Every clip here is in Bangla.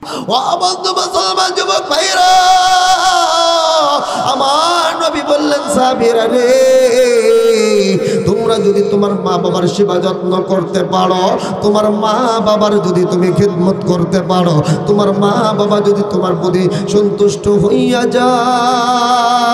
ও বন্ধু মুসলমান যুবক ভাইরা, আমার নবী বললেন সাহাবীরা রে, তোমরা যদি তোমার মা বাবার সেবা যত্ন করতে পারো, তোমার মা বাবার যদি তুমি খিদমত করতে পারো, তোমার মা বাবা যদি তোমার প্রতি সন্তুষ্ট হইয়া যায়,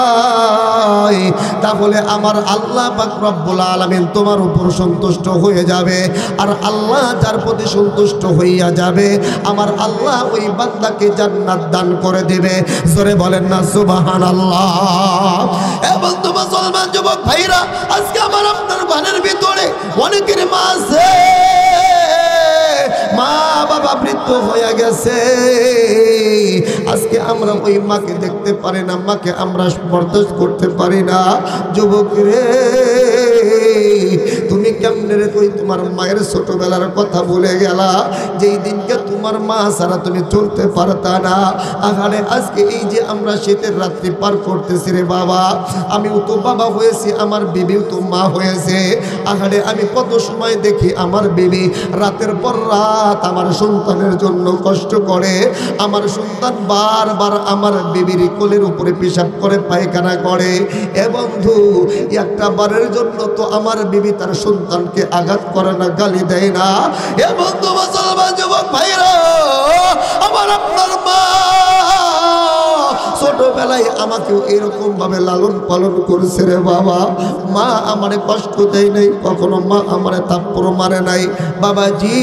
তাহলে আমার আল্লাহ পাক রব্বুল আলামিন তোমার উপর সন্তুষ্ট হয়ে যাবে। আর আল্লাহ যার প্রতি সন্তুষ্ট হইয়া যাবে, আমার আল্লাহ ওই বান্দাকে জান্নাত দান করে দেবে। জোরে বলেন না সুবহানাল্লাহ। এ বন্ধু মুসলমান যুবক ভাইরা, আজকে আমার আপনার ঘরের ভিতরে অনেকের মা আছে, মা বাবা বৃদ্ধ হয়ে গেছে। আজকে আমরা ওই মাকে দেখতে পারি না, মাকে আমরা বরদাস্ত করতে পারি না। যুবক রে, তুমি কেমনে রে তুই তোমার মায়ের ছোটবেলার কথা ভুলে গেলা, যেই দিনকে তোমার মা ছাড়া তুমি চলতে পারতা না। আহারে আজকে এই যে আমরা শীতের রাত্রি পার করতেছি রে বাবা, আমিও তো বাবা হয়েছি, আমার বিবিও তো মা হয়েছে। আহারে আমি কত সময় দেখি আমার বিবি রাতের পর রাত আমার সন্তানের জন্য কষ্ট করে। আমার সন্তান বারবার আমার বিবির কোলের উপরে পেশাব করে, পায়খানা করে। এ বন্ধু, একটা বারের জন্য তো আমার বিবি তার সন্তানকে আঘাত করে না, গালি দেয় না। এ বন্ধু মুসলমান যুবক ভাইরা, আমার আপনার মা ছোটবেলায় আমাকেও এরকম ভাবে লালন পালন করেছে রে বাবা। মা আমারে কষ্ট দেয় নাই কখনো, মা আমারে থাপ্পড় মারে নাই। বাবাজি,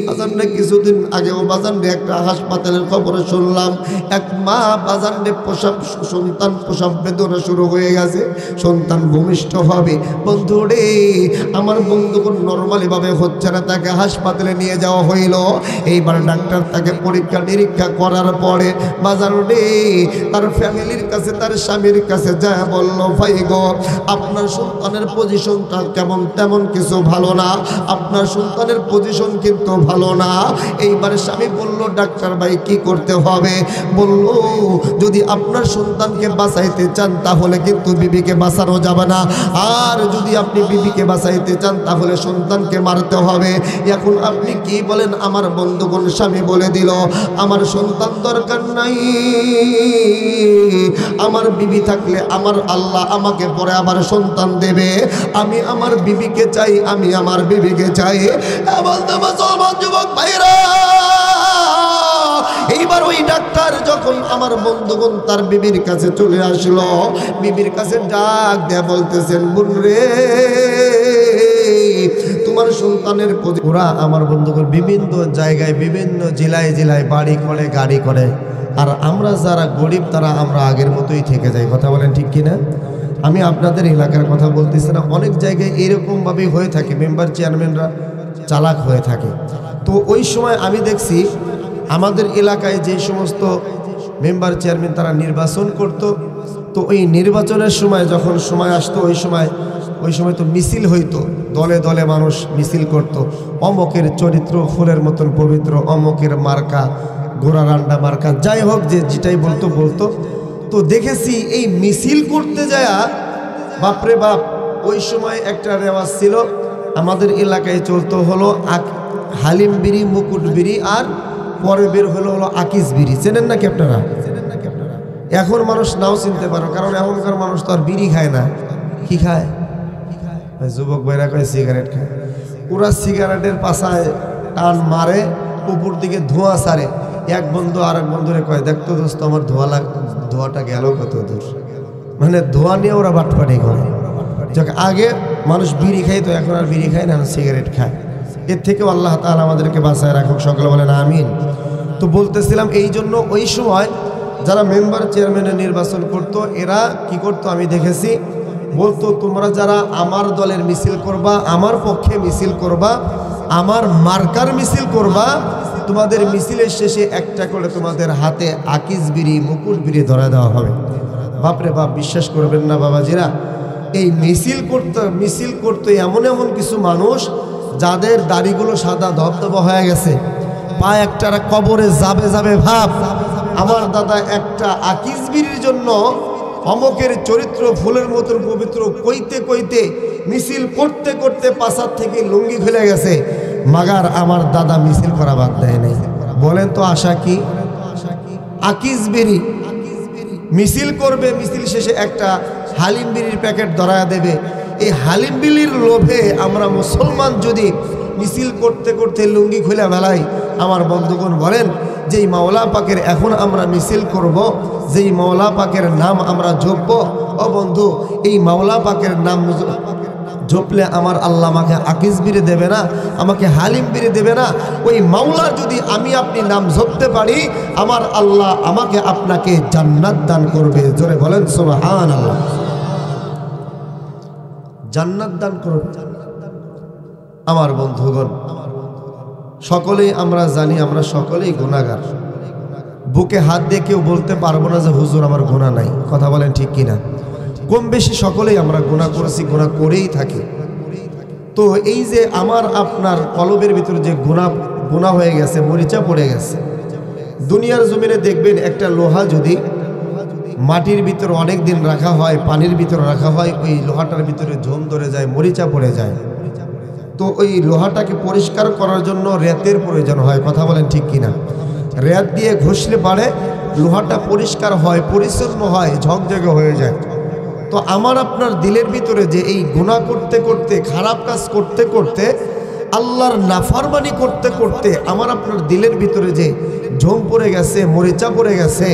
বাজানরে কিছুদিন আগেও বাজানরে একটা হাসপাতালের খবরে শুনলাম, এক মা বাজানরে সন্তান প্রসব বেদনা শুরু হয়ে গেছে, সন্তান ভূমিষ্ঠ হবে। বন্ধু রে, আমার বন্ধু নর্মালি ভাবে হচ্ছে না, তাকে হাসপাতালে নিয়ে যাওয়া হইল। এইবার ডাক্তার তাকে পরীক্ষা নিরীক্ষা করার পরে বাজার রে তার ফ্যামিলির কাছে, তার স্বামীর কাছে যা বলল, ভাই গো, আপনার সন্তানের পজিশনটা কেমন তেমন কিছু ভালো না, আপনার সন্তানের পজিশন কিন্তু ভালো না। এইবার স্বামী বলল, ডাক্তার ভাই কি করতে হবে? বলল, যদি আপনার সন্তানকে বাঁচাইতে চান তাহলে কিন্তু বিবিকে বাঁচানো যাবে না, আর যদি আপনি বিবিকে বাঁচাইতে চান তাহলে সন্তানকে মারতে হবে। এখন আপনি কি বলেন? আমার বন্ধুগণ, স্বামী বলে দিল, আমার সন্তান দরকার নাই, আমার বিবি থাকলে আমার আল্লাহ আমাকে পরে আবার সন্তান দেবে। আমি আমার বিবিকে চাই, আমি আমার বিবিকে চাই। মুসলমান যুবক ভাইরা, এইবার ওই ডাক্তার যখন আমার বন্ধুগণ তার বিবির কাছে চলে আসলো, বিবির কাছে ডাক দেয়া বলতেছেন, বোন রে, তোমার সন্তানের ওরা আমার বন্ধুগণ বিভিন্ন জায়গায় বিভিন্ন জেলায় জেলায় বাড়ি করে, গাড়ি করে, আর আমরা যারা গরিব তারা আমরা আগের মতোই থেকে যাই। কথা বলেন ঠিক কিনা? আমি আপনাদের এলাকার কথা বলতেছি না, অনেক জায়গায় এরকমভাবেই হয়ে থাকে, মেম্বার চেয়ারম্যানরা চালাক হয়ে থাকে। তো ওই সময় আমি দেখছি আমাদের এলাকায় যে সমস্ত মেম্বার চেয়ারম্যান তারা নির্বাচন করত, তো ওই নির্বাচনের সময় যখন সময় আসতো, ওই সময় তো মিছিল হইতো, দলে দলে মানুষ মিছিল করত, অমকের চরিত্র ফুলের মতন পবিত্র, অমকের মার্কা ঘোড়া রান্ডা মার্কা, যাই হোক যে যেটাই বলতো। তো দেখেছি এই মিছিল করতে যায়া, বাপরে বাপ, ওই সময় একটা রেওয়াজ ছিল আমাদের এলাকায় চলতো, হলো হালিম বিড়ি, মুকুট বিড়ি, আর পরে বের হলো আকিস বিড়ি। চেনেন নাকি আপনারা? এখন মানুষ নাও চিনতে পারো, কারণ এখনকার মানুষ তো আর বিড়ি খায় না। কি খায়? যুবক ভাইরা কয় সিগারেট খায়। ওরা সিগারেটের পাশায় টান মারে, উপর দিকে ধোঁয়া ছাড়ে। এক বন্ধু আর এক বন্ধুরে কয়, দেখতো দোস্ত, আমার ধোঁয়াটা গেল কত দূর। মানে ধোঁয়া নিয়ে ওরা বাটপাটি করে। যখন আগে মানুষ বিড়ি খাইতো, এখন আর বিড়ি খায় না, সিগারেট খায়। এর থেকেও আল্লাহ তাআলা আমাদেরকে বাঁচায় রাখুক, সকলে বলেন আমিন। তো বলতেছিলাম, এই জন্য ওই সময় যারা মেম্বার চেয়ারম্যানের নির্বাচন করত, এরা কি করতো আমি দেখেছি, বলতো, তোমরা যারা আমার দলের মিছিল করবা, আমার পক্ষে মিছিল করবা, আমার মার্কার মিছিল করবা, তোমাদের মিছিলের শেষে একটা করে তোমাদের হাতে আকিস বিড়ি, মুকুট বিড়ি ধরা দেওয়া হবে। বাপরে বাপ, বিশ্বাস করবেন না বাবাজিরা, এই মিছিল করতে এমন এমন কিছু মানুষ যাদের দাড়িগুলো সাদা ধবধবা হয়ে গেছে, পা একটা কবরে যাবে ভাব। আমার দাদা একটা আকিস বিড়ির জন্য অমকের চরিত্র ফুলের মতন পবিত্র কইতে কইতে মিছিল করতে করতে পাশার থেকে লুঙ্গি খুলে গেছে, মাগার আমার দাদা মিছিল করা বাদ দেয় নাই। আশা কি? আকিস বিড়ি মিছিল করবে, মিছিল শেষে একটা হালিম বিড়ির প্যাকেট ধরায়া দেবে। এই হালিম বিড়ির লোভে আমরা মুসলমান যদি মিছিল করতে করতে লুঙ্গি খুলে ফেলাই, আমার বন্ধুগণ বলেন, যেই মাওলা পাকের এখন আমরা মিছিল করব, যেই মাওলা পাকের নাম আমরা জপব, ও বন্ধু এই মাওলা পাকের নাম জপলে আমার আল্লাহ আমাকে আকিস বিড়ি দেবে না, আমাকে হালিম বিড়ি দেবে না? ওই মাওলার যদি আমি আপনি নাম জপতে পারি, আমার আল্লাহ আমাকে আপনাকে জান্নাত দান করবে। জোরে বলেন সুবহানাল্লাহ। জান্নাত দান করবে। আমার বন্ধুগণ, সকলেই আমরা জানি আমরা সকলেই গুনাহগার। বুকে হাত দিয়ে কেউ বলতে পারবো না যে হুজুর আমার গুনাহ নাই। কথা বলেন ঠিক কিনা? কম বেশি সকলেই আমরা গুনাহ করেছি, গুনাহ করেই থাকি। তো এই যে আমার আপনার কলবের ভিতরে যে গুনাহ হয়ে গেছে, মরিচা পড়ে গেছে। দুনিয়ার জমিনে দেখবেন একটা লোহা যদি মাটির ভিতরে অনেক দিন রাখা হয়, পানির ভিতরে রাখা হয়, ওই লোহাটার ভিতরে ঝোম ধরে যায়, মরিচা পড়ে যায়। তো ওই লোহাটাকে পরিষ্কার করার জন্য রেতের প্রয়োজন হয়। কথা বলেন ঠিক কিনা? রেত দিয়ে ঘষলে পারে লোহাটা পরিষ্কার হয়, পরিচ্ছন্ন হয়, ঝকঝকে হয়ে যায়। তো আমার আপনার দিলের ভিতরে যে এই গুনাহ করতে করতে, খারাপ কাজ করতে করতে, আল্লাহর নাফরমানি করতে করতে আমার আপনার দিলের ভিতরে যে ঝোম পড়ে গেছে, মরিচা পড়ে গেছে,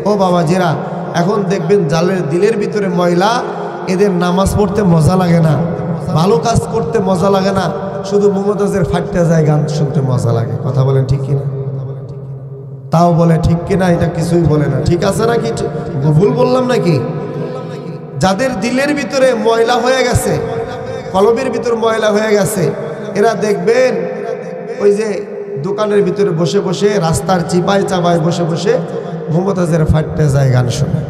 ও বাবাজিরা, এখন দেখবেন জালের দিলের ভিতরে ময়লা, এদের নামাজ পড়তে মজা লাগে না, ভালো কাজ করতে মজা লাগে না, শুধু মুমতাজের ফাটতে যায় গান শুনতে মজা লাগে। কথা বলেন ঠিক কিনা? তাও বলে ঠিক কিনা? এটা কিছুই বলে না। ঠিক আছে নাকি? ভুল বললাম নাকি? যাদের দিলের ভিতরে ময়লা হয়ে গেছে, কলবের ভিতরে ময়লা হয়ে গেছে, এরা দেখবেন ওই যে দোকানের ভিতরে বসে বসে, রাস্তার চিপায় চাপায় বসে বসে মুমতাজের ফাটতে যায় গান শোনে।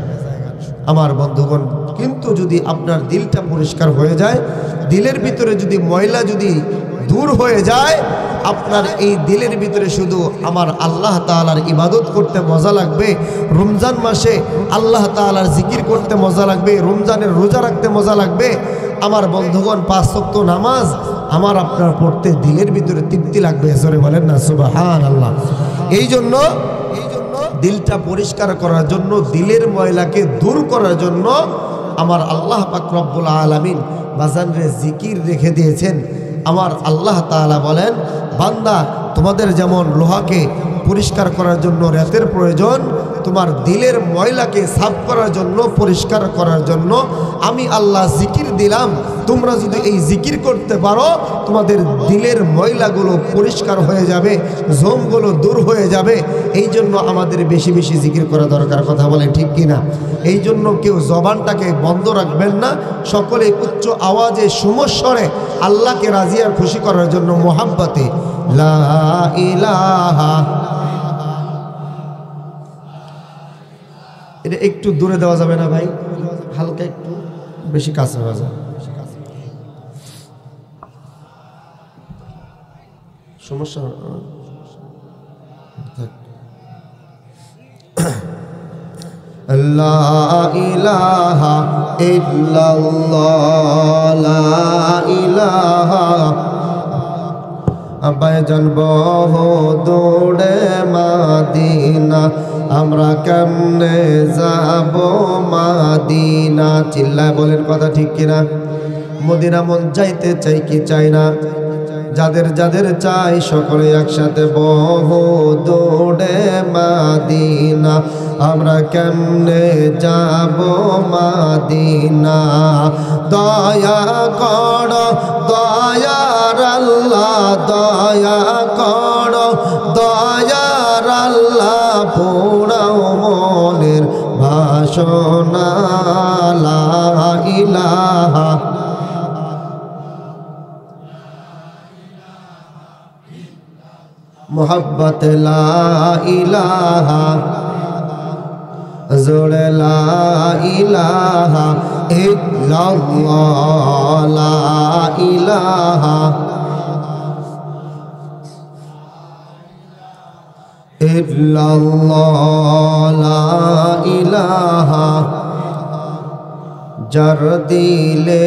আমার বন্ধুগণ, কিন্তু যদি আপনার দিলটা পরিষ্কার হয়ে যায়, দিলের ভিতরে যদি ময়লা যদি দূর হয়ে যায়, আপনার এই দিলের ভিতরে শুধু আমার আল্লাহ তাআলার ইবাদত করতে মজা লাগবে, রমজান মাসে আল্লাহ তাআলার জিকির করতে মজা লাগবে, রমজানের রোজা রাখতে মজা লাগবে। আমার বন্ধুগণ, 5 ওয়াক্ত নামাজ আমার আপনার পড়তে দিলের ভিতরে তৃপ্তি লাগবে। জোরে বলেন না সুবহানাল্লাহ। এই জন্য দিলটা পরিষ্কার করার জন্য, দিলের ময়লাকে দূর করার জন্য আমার আল্লাহ পাক রব্বুল আলামিন বাজানরে জিকির রেখে দিয়েছেন। আমার আল্লাহ তাআলা বলেন, বান্দা তোমাদের যেমন লোহাকে পরিষ্কার করার জন্য রেতের প্রয়োজন, তোমার দিলের ময়লাকে সাফ করার জন্য, পরিষ্কার করার জন্য আমি আল্লাহ জিকির দিলাম। তোমরা যদি এই জিকির করতে পারো, তোমাদের দিলের ময়লাগুলো পরিষ্কার হয়ে যাবে, জমগুলো দূর হয়ে যাবে। এই জন্য আমাদের বেশি বেশি জিকির করা দরকার। কথা বলে ঠিক কিনা? এই জন্য কেউ জবানটাকে বন্ধ রাখবেন না, সকলে উচ্চ আওয়াজে সুমস্বরে আল্লাহকে রাজি আর খুশি করার জন্য মোহাব্বতে লা ইলাহা। এটা একটু দূরে দেওয়া যাবে না ভাই? হালকা একটু বেশি কাছে হয়ে যায়, সমস্যা। লা ইলাহা ইল্লাল্লাহ, লা ইলাহা। ভাইজান বহু দূরে মাদিনা, আমরা কেমনে যাব মাদিনা? চিল্লায় বলেন কথা ঠিক কিনা? মদিনা মন যাইতে চাই কি চাই না? যাদের যাদের চাই সকলে একসাথে বহু দূরে মাদিনা, আমরা কেমনে যাব মাদিনা? দয়া করো দয়ার আল্লাহ, দয়া করো দয়ার আল্লাহ, পোড়াও মনের বাসনা। লা ইলাহা মোহাব্বত, লা ইলাহা জোড়ে, লা ইলাহা ইল্লাল্লাহ, লা ইলাহা ইল্লাল্লাহ, লা ইলাহা। যার দিলে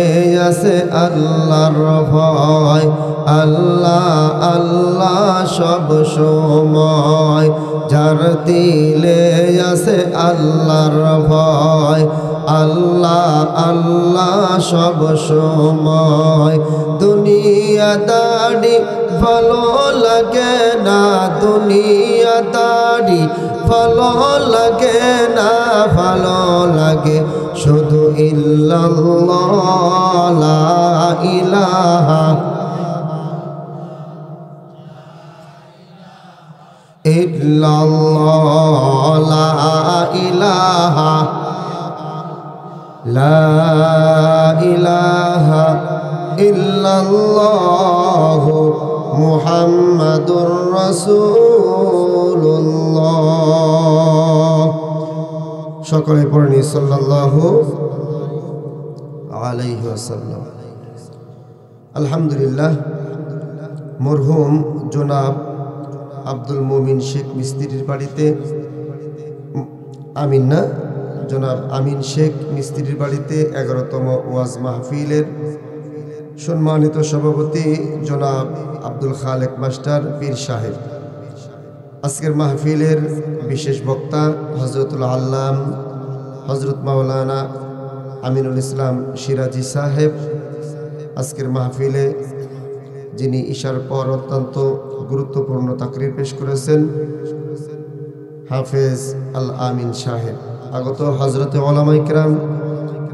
আছে আল্লাহর ভয়, আল্লাহ আল্লাহ সব সময়। যার দিলে আছে আল্লাহর ভয়, আল্লাহ আল্লাহ সব সময়। দুনিয়াদারি ভালো লাগে না, দুনিয়াদারি ভালো লাগে না, ভালো লাগে শুধু ইল্লাল্লাহ লা ইলাহা ইল্লাল্লাহ লা ইলাহা লা ইলাহা ইল্লাল্লাহ মুহাম্মাদুর রাসূলুল্লাহ। সকলে পড়ি সাল্লাল্লাহু আলাইহি ওয়াসাল্লাম। আলহামদুলিল্লাহ, মরহুম জনাব আব্দুল মুমিন শেখ মিস্ত্রির বাড়িতে, আমিন না, জনাব আমিন শেখ মিস্ত্রির বাড়িতে 11তম ওয়াজ মাহফিলের সম্মানিত সভাপতি জনাব আব্দুল খালেক মাস্টার পীর সাহেব। আজকের মাহফিলের বিশেষ বক্তা হজরতুল আল্লাম হজরত মাওলানা আমিনুল ইসলাম সিরাজি সাহেব। আজকের মাহফিলে যিনি ঈশার পর অত্যন্ত গুরুত্বপূর্ণ তাকরির পেশ করেছেন, হাফেজ আল আমিন সাহেব। আগত হজরতে ওলামা ইকরাম,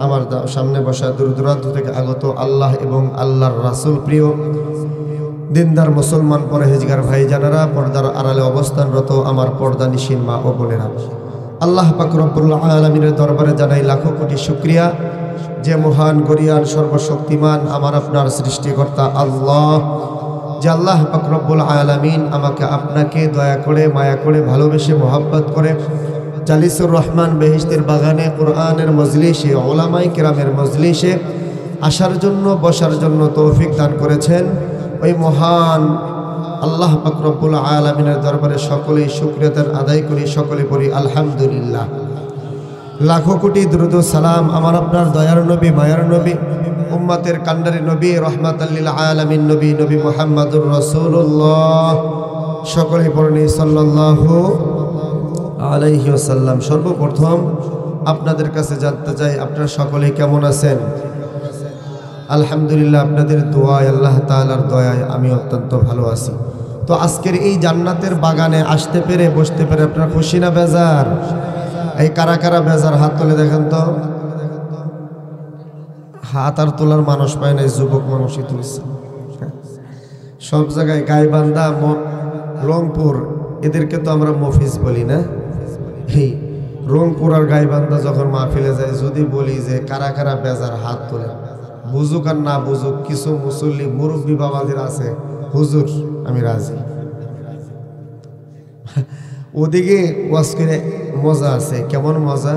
আমার সামনে বসা দূর দূরান্ত থেকে আগত আল্লাহ এবং আল্লাহর রাসূল প্রিয় দিনদার মুসলমান পরহেজগার ভাই জানারা, পর্দার আড়ালে অবস্থানরত আমার পর্দা নিশিন মা ও বোনেরা, আল্লাহ পাক রব্বুল আলামিনের দরবারে জানাই লাখো কোটি শুকরিয়া যে মহান গরিয়ান সর্বশক্তিমান আমার আপনার সৃষ্টিকর্তা আল্লাহ, যে আল্লাহ পাক রব্বুল আলামিন আমাকে আপনাকে দয়া করে মায়া করে ভালোবেসে মোহাব্বত করে জালিসুর রহমান বেহেশতের বাগানে কোরআনের মজলিসে ওলামায়ে কেরামের মজলিসে আসার জন্য বসার জন্য তৌফিক দান করেছেন। ওই মহান আল্লাহ পাক রব্বুল আলামিনের দরবারে সকলেই শুকরিয়া আদায় করি, সকলে পড়ি আলহামদুলিল্লাহ। লাখো কোটি দুরূদ ও সালাম আমার আপনার দয়ার নবী, মায়ার নবী, উম্মতের কান্ডারি নবী, রহমাতাল লিল আলামিন নবী, নবী মুহাম্মদুর রাসূলুল্লাহ। সকলেই পড়ি সাল্লাল্লাহু আলাইহি ওয়াসাল্লাম। সর্বপ্রথম আপনাদের কাছে জানতে চাই আপনারা সকলেই কেমন আছেন? আলহামদুলিল্লাহ, আপনাদের দোয়ায়, আল্লাহ তাআলার দয়ায় আমি অত্যন্ত ভালো আছি। তো আজকের এই জান্নাতের বাগানে আসতে পেরে বসতে পেরে আপনারা খুশি না বেজার? এই কারা কারা বেজার হাত তুলে দেখেন তো। হাত আর তোলার মানুষ পায় না, যুবক মানুষই তুলছে। সব জায়গায় গাইবান্ধা, রংপুর, এদেরকে তো আমরা মফিজ বলি না। এই রংপুর আর গাইবান্ধা যখন মাহফিলে যায়, যদি বলি যে কারা কারা বেজার হাত তোলে, বুঝুক আর না বুঝুক, কিছু মুসল্লি মুরব্বী বাবাদের আছে, হুজুর আমি রাজি। ওদিকে ওয়াজ করে মজা আছে। কেমন মজা?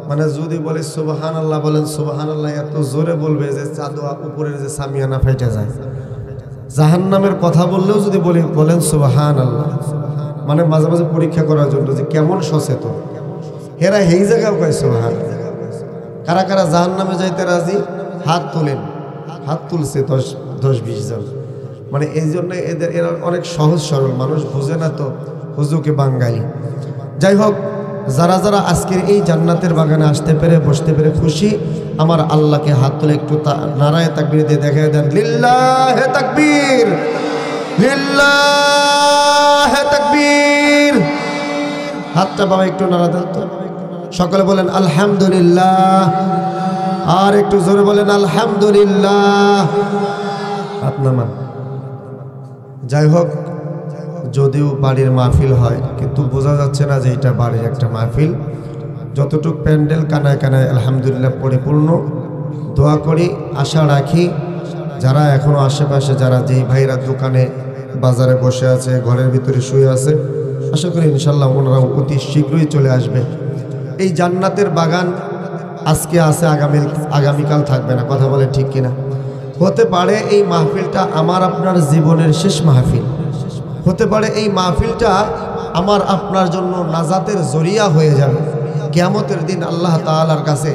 মানে যদি বলে সুবহানাল্লাহ বলেন, সুবহানাল্লাহ এত জোরে বলবে যে চাঁদোয়া উপরের যে সামিয়ানা ফেটে যায়। জাহান্নামের কথা বললেও যদি বলেন সুবহানাল্লাহ, মানে মাঝে মাঝে পরীক্ষা করার জন্য যে কেমন সচেতন হেরা, এই জায়গাও কয় সুবহানাল্লাহ। কারা কারা জাহান্নামে যাইতে রাজি হাত তোলেন। হাত তুলছে 10-20 জন। মানে এই জন্য এরা অনেক সহজ সরল মানুষ, বুঝে না তো হুজুকে বাঙালি। যাই হোক, যারা যারা আজকের এই জান্নাতের বাগানে আসতে পেরে বসতে পেরে খুশি, আমার আল্লাহকে হাত তুলে একটু নারায়ে তাকবীর দিয়ে দেখায় দেন। লিল্লাহে তাকবীর, লিল্লাহে তাকবীর। হাতটা বাবা একটু নাড়া দেন তো। সকলে বলেন আলহামদুলিল্লাহ, আর একটু জোরে বলেন আলহামদুলিল্লাহ। হাত নামান। যাই হোক, যদিও বাড়ির মাহফিল হয়, কিন্তু বোঝা যাচ্ছে না যে এটা বাড়ির একটা মাহফিল। যতটুকু প্যান্ডেল কানায় কানায় আলহামদুলিল্লাহ পরিপূর্ণ। দোয়া করি, আশা রাখি যারা এখনও আশেপাশে, যারা যেই ভাইরা দোকানে বাজারে বসে আছে, ঘরের ভিতরে শুয়ে আছে, আশা করি ইনশাল্লাহ ওনারা অতি শীঘ্রই চলে আসবে। এই জান্নাতের বাগান আজকে আছে, আগামীকাল থাকবে না। কথা বলে ঠিক কিনা? হতে পারে এই মাহফিলটা আমার আপনার জীবনের শেষ মাহফিল। হতে পারে এই মাহফিলটা আমার আপনার জন্য নাজাতের জরিয়া হয়ে যাবে। কিয়ামতের দিন আল্লাহ তাআলার কাছে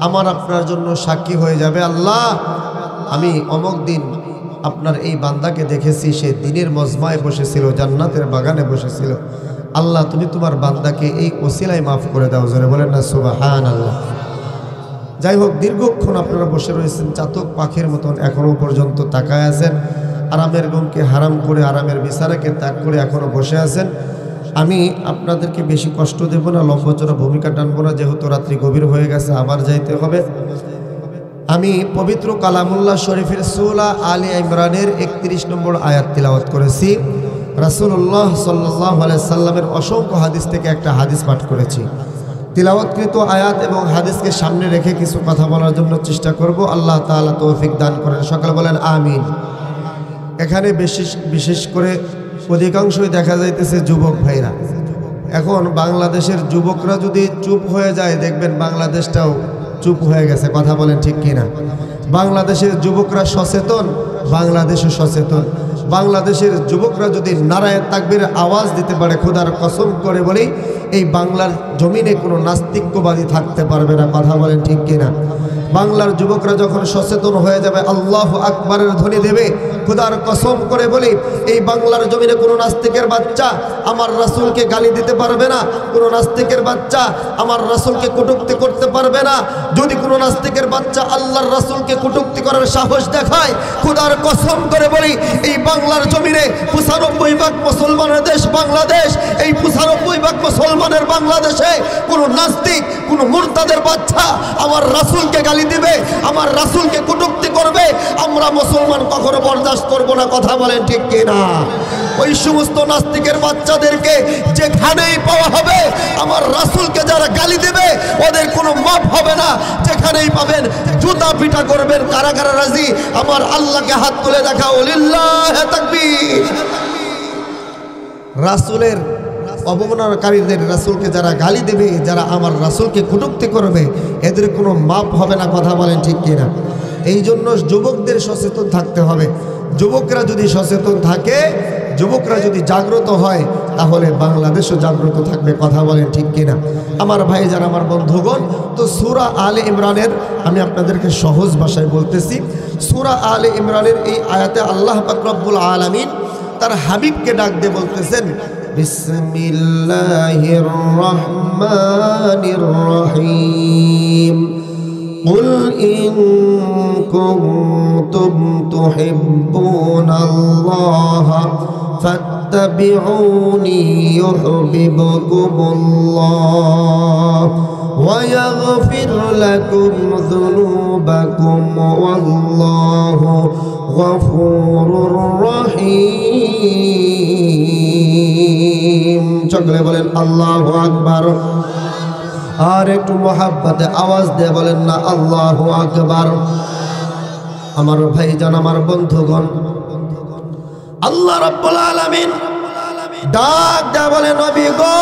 আমার আপনার জন্য সাক্ষী হয়ে যাবে, আল্লাহ আমি অমুক দিন আপনার এই বান্দাকে দেখেছি, সে দিনের মজমায় বসেছিল, জান্নাতের বাগানে বসেছিল। আল্লাহ তুমি তোমার বান্দাকে এই ওসিলায় মাফ করে দাও। জোরে বলেন না সুবহানাল্লাহ। যাই হোক, দীর্ঘক্ষণ আপনারা বসে রয়েছেন চাতক পাখির মতন, এখনও পর্যন্ত তাকায় আছেন। আরামের ঘুমকে হারাম করে, আরামের বিছানাকে ত্যাগ করে এখনও বসে আছেন। আমি আপনাদেরকে বেশি কষ্ট দেব না, লম্বচড়া ভূমিকা টানবো না, যেহেতু রাত্রি গভীর হয়ে গেছে, আবার যাইতে হবে। আমি পবিত্র কালামুল্লাহ শরীফের সূরা আলে ইমরানের 31 নম্বর আয়াত তিলাওয়াত করেছি। রাসূলুল্লাহ সাল্লাল্লাহু আলাইহি সাল্লামের অসংখ্য হাদিস থেকে একটা হাদিস পাঠ করেছি। তিলাওয়াতকৃত আয়াত এবং হাদিসকে সামনে রেখে কিছু কথা বলার জন্য চেষ্টা করব। আল্লাহ তাআলা তৌফিক দান করেন। সকালে বলেন আমিন। এখানে বিশেষ করে অধিকাংশই দেখা যাইতেছে যুবক ভাইরা। এখন বাংলাদেশের যুবকরা যদি চুপ হয়ে যায়, দেখবেন বাংলাদেশটাও চুপ হয়ে গেছে। কথা বলেন ঠিক কিনা? বাংলাদেশের যুবকরা সচেতন, বাংলাদেশও সচেতন। বাংলাদেশের যুবকরা যদি নারায়ে তাকবীর আওয়াজ দিতে পারে, খোদার কসম করে বলি এই বাংলার জমিনে কোনো নাস্তিক্যবাদী থাকতে পারবে না। কথা বলেন ঠিক কিনা? বাংলার যুবকরা যখন সচেতন হয়ে যাবে, আল্লাহু আকবারের ধ্বনি দেবে, খোদার কসম করে বলি এই বাংলার জমিনে কোনো নাস্তিকের বাচ্চা আমার রাসূলকে গালি দিতে পারবে না, কোনো নাস্তিকের বাচ্চা আমার রাসূলকে কটূক্তি করতে পারবে না। যদি কোনো নাস্তিকের বাচ্চা আল্লাহর রাসূলকে কটূক্তি করার সাহস দেখায়, খোদার কসম করে বলি এই বাংলার জমিনে 95% মুসলমানের দেশ বাংলাদেশ, এই 95% মুসলমানের বাংলাদেশে কোনো নাস্তিক, কোনো মুরতাদের বাচ্চা আমার রাসূলকে গালি দিবে, আমার রাসূলকে কটূক্তি করবে, আমরা মুসলমান কখনো বরদাস্ত করব না। কথা বলেন ঠিক কিনা? ওই সমস্ত নাস্তিকের বাচ্চাদেরকে যেখানেই পাওয়া হবে, আমার রাসূলকে যারা গালি দেবে ওদের কোনো মাপ হবে না। যেখানেই পাবেন জুতা পিটা করবেন। কারা কারা রাজি আমার আল্লাহকে হাত তুলে দেখাও, লিল্লাহি তাকবীর। রাসূলের অবমাননাকারীদের, রাসূলকে যারা গালি দেবে, যারা আমার রাসূলকে কটূক্তি করবে, এদের কোনো মাপ হবে না। কথা বলেন ঠিক কিনা? এই জন্য যুবকদের সচেতন থাকতে হবে। যুবকরা যদি সচেতন থাকে, যুবকরা যদি জাগ্রত হয়, তাহলে বাংলাদেশও জাগ্রত থাকবে। কথা বলেন ঠিক কিনা? আমার ভাই যারা, আমার বন্ধুগণ, তো সূরা আলে ইমরানের আমি আপনাদেরকে সহজ ভাষায় বলতেছি। সূরা আলে ইমরানের এই আয়াতে আল্লাহ পাক রব্বুল আলামিন তার হাবিবকে ডাক দিয়ে বলতেছেন, বিসমিল্লাহির রহমানির রহিম। قل إن كنتم تحبون الله فاتبعوني يحببكم الله ويغفر لكم ذنوبكم والله غفور رحيم। সকলে বলেন আল্লাহু আকবার। আর একটু মোহাব্বতে আওয়াজ দিয়ে বলেন না আল্লাহু আকবার। আমার ভাইজান, আমার বন্ধুগণ, আল্লাহ রাব্বুল আলামিন ডাক দেয়া বলে, নবী গো,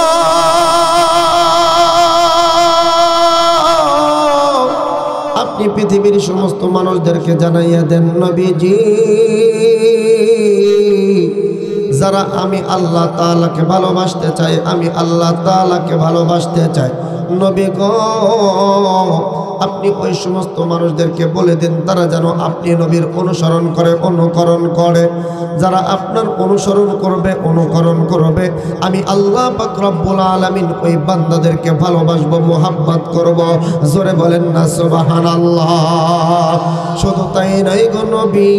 আপনি পৃথিবীর সমস্ত মানুষদেরকে জানাইয়া দেন, নবীজি, যারা আমি আল্লাহ তাআলাকে ভালোবাসতে চাই, আমি আল্লাহ তাআলাকে ভালোবাসতে চাই, নবী গো, আপনি ওই সমস্ত মানুষদেরকে বলে দিন তারা যেন আপনি নবীর অনুসরণ করে, অনুকরণ করে। যারা আপনার অনুসরণ করবে, অনুকরণ করবে, আমি আল্লাহ পাক রব্বুল আলামিন ওই বান্দাদেরকে ভালোবাসবো, মোহাব্বত করব। জোরে বলেন না সুবহানাল্লাহ। শুধু তাই নয় গো নবী,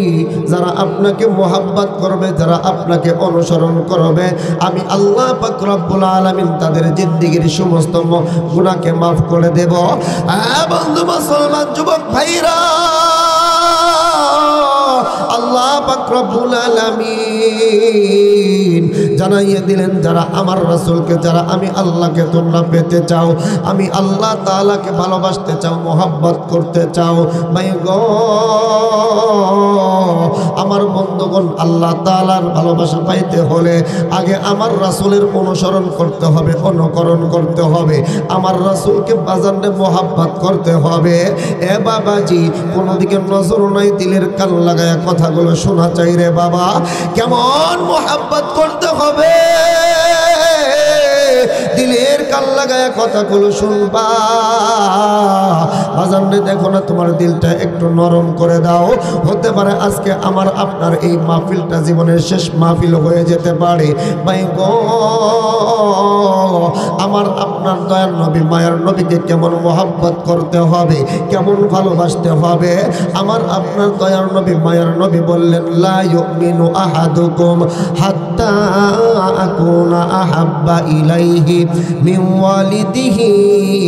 যারা আপনাকে মোহাব্বত করবে, যারা আপনাকে অনুসরণ করবে, আমি আল্লাহ পাক রব্বুল আলামিন তাদের জিন্দেগীর সমস্ত গুনাহকে মাফ করে দেব। বন্ধু মুসলমান যুবক ভাইরা, আল্লাহ পাক রব্বুল আলামিন জানাইয়ে দিলেন, যারা আমার রাসূলকে, যারা আমি আল্লাহকে তোমরা পেতে চাও, আমি আল্লাহ তাআলাকে ভালোবাসতে চাও, মোহাব্বত করতে চাও, ভাই গো, আমার বন্ধুগণ, আল্লাহ তাআলার ভালোবাসা পাইতে হলে আগে আমার রাসূলের অনুসরণ করতে হবে, অনুকরণ করতে হবে, আমার রাসূলকে বাজানে মোহাব্বত করতে হবে। এ বাবাজি, কোনো দিকে নজর নাই, দিলের কান লাগায়া কথাগুলো শোনা চাই রে বাবা। কেমন মোহাব্বত করতে হবে, দিলের কান লাগায় কথাগুলো শুনবা। বাজান রে দেখো না, তোমার দিলটা একটু নরম করে দাও। হতে পারে আজকে আমার আপনার এই মাহফিলটা জীবনের শেষ মাহফিল হয়ে যেতে পারে। ভাই গো, আমার আপনার দয়ার নবী মায়ার নবীকে কেমন মোহাব্বত করতে হবে, কেমন ভালোবাসতে হবে। আমার আপনার দয়ার নবী মায়ার নবী বললেন, লা ইউমিনু আহাদুকুম হাত্তা আকুনা আহাব্বা ইলাইহি মিন ওয়ালিদিহি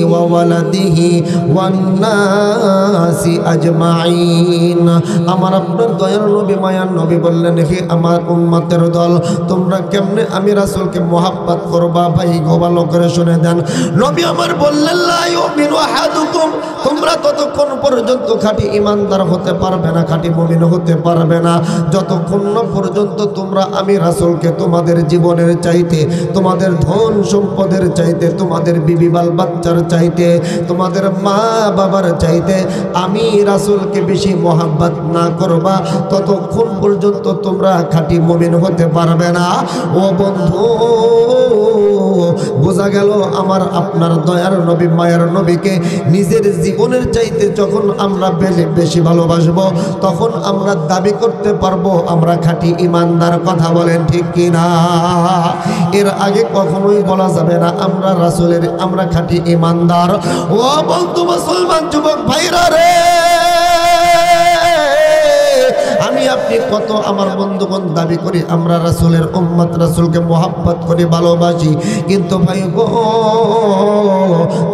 ওয়া ওয়ালাদিহি ওয়ান নাসি আজমাইন। আমার আপনার দয়ার নবী মায়ার নবী বললেন, হে আমার উম্মতের দল, তোমরা কেমনে আমি রাসূলকে মোহাব্বত করবা? ভাই গো, ভালো করে শুনে দেন। নবী আমার বললেন, লা ইউমিনু আহাদুকুম, তোমরা ততক্ষণ পর্যন্ত খাঁটি ইমানদার হতে পারবে না, খাঁটি মুমিন হতে পারবে না, যতক্ষণ না পর্যন্ত তোমরা আমি রাসূলকে তোমাদের জীবনের চাইতে, তোমাদের ধন সম্পদের চাইতে, তোমাদের বিবি বাল বাচ্চার চাইতে, তোমাদের মা বাবার চাইতে আমি রাসূলকে বেশি মোহাব্বত না করবা, ততক্ষণ পর্যন্ত তোমরা খাঁটি মুমিন হতে পারবে না। ও বন্ধু, বোঝা গেল আমার আপনার দয়ার নবী মায়ার নবীকে নিজের জীবনের চাইতে যখন আমরা বেশি ভালোবাসবো, তখন আমরা দাবি করতে পারবো আমরা খাঁটি ইমানদার। কথা বলেন ঠিক কিনা? এর আগে কখনোই বলা যাবে না আমরা রাসূলের, আমরা খাঁটি ইমানদার। ও বন্ধু মুসলমান যুবক ভাইরা রে, আমি আপনি কত আমার বন্ধুগণ দাবি করি আমরা রাসূলের উম্মত, রাসূলকে মোহাব্বত করি, ভালোবাসি, কিন্তু ভাই গো,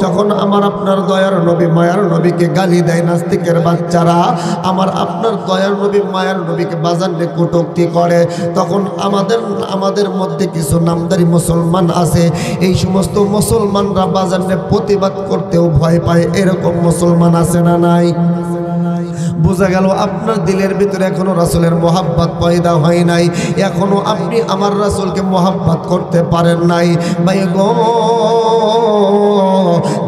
যখন আমার আপনার দয়ার নবী মায়ার নবীকে গালি দেয় নাস্তিকের বাচ্চারা, আমার আপনার দয়ার নবী মায়ার নবীকে বাজারে কটূক্তি করে, তখন আমাদের মধ্যে কিছু নামদারি মুসলমান আছে, এই সমস্ত মুসলমানরা বাজারে প্রতিবাদ করতেও ভয় পায়। এরকম মুসলমান আছে না নাই? বোঝা গেল আপনার দিলের ভিতরে এখনো রাসূলের মোহাব্বত পয়দা হয় নাই, এখনো আপনি আমার রাসূলকে মোহাব্বত করতে পারেন নাই। ভাই গো,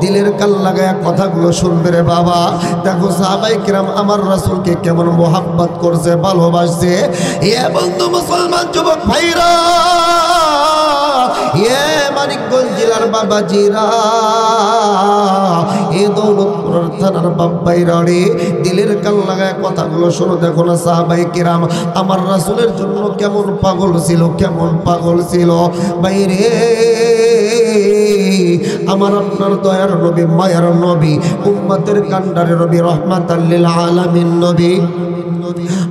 দিলের কান লাগায় কথাগুলো শুনবে রে বাবা। দেখো সাহাবায়ে কিরাম আমার রাসূলকে কেমন মোহাব্বত করছে, ভালোবাসছে। এ বন্ধু মুসলমান যুবক ভাইরা, এ মানিকগঞ্জ জেলার বাবাজিরা, এ দৌলতপুর থানার বাবাইরা রে, দিলের কান লাগায় কথাগুলো শোনো। দেখো না সাহাবায়ে কিরাম আমার রাসূলের জন্য কেমন পাগল ছিল, কেমন পাগল ছিল। বাইরে আমার আপনার দয়ার নবী মায়ার নবী, উম্মতের কান্ডারের নবী, রাহমাতাল লিল আলামিন নবী,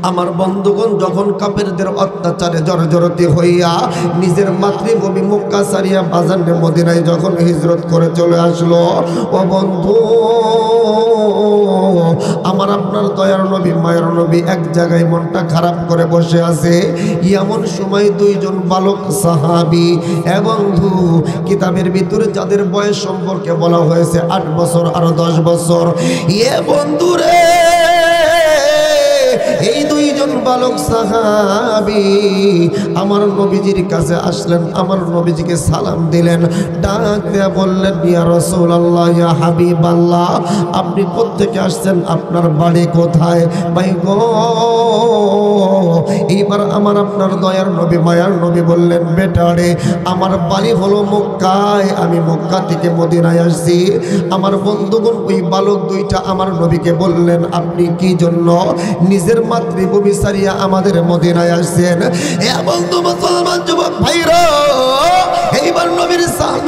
আমার বন্ধুগণ যখন কাফেরদের অত্যাচারে জর্জরিত হইয়া নিজের মাতৃভূমি মক্কা ছাড়িয়া বাজারে মদিনায় যখন হিজরত করে চলে আসলো, ও বন্ধু, আমার আপনার দয়ার নবী মায়ের নবী এক জায়গায় মনটা খারাপ করে বসে আছে। এমন সময় দুইজন বালক সাহাবী, এ বন্ধু, কিতাবের ভিতরে যাদের বয়স সম্পর্কে বলা হয়েছে 8 বছর আর 10 বছর, এ বন্ধু রে, এই দুইজন বালক সাহাবী আমার নবীজির কাছে আসলেন, আমার নবীজিকে সালাম দিলেন, ডাক দেয়া বললেন, ইয়া রাসূলুল্লাহ, ইয়া হাবিবাল্লাহ, আপনি কোত্থেকে আসছেন, আপনার বাড়ি কোথায়? ভাই গো, এইবার আমার আপনার দয়ার নবী মায়ার নবী বললেন, বেটারে, আমার বাড়ি হলো মক্কায়, আমি মক্কা থেকে মদিনায় আসছি। আমার বন্ধুগণ ওই বালক দুইটা আমার নবীকে বললেন, আপনি কি জন্য নিজের মাতৃভূমি ছাড়িয়া আমাদের মদিনায় আসছেন? এ বন্ধু মুসলমান যুবক ভাইরা, এইবার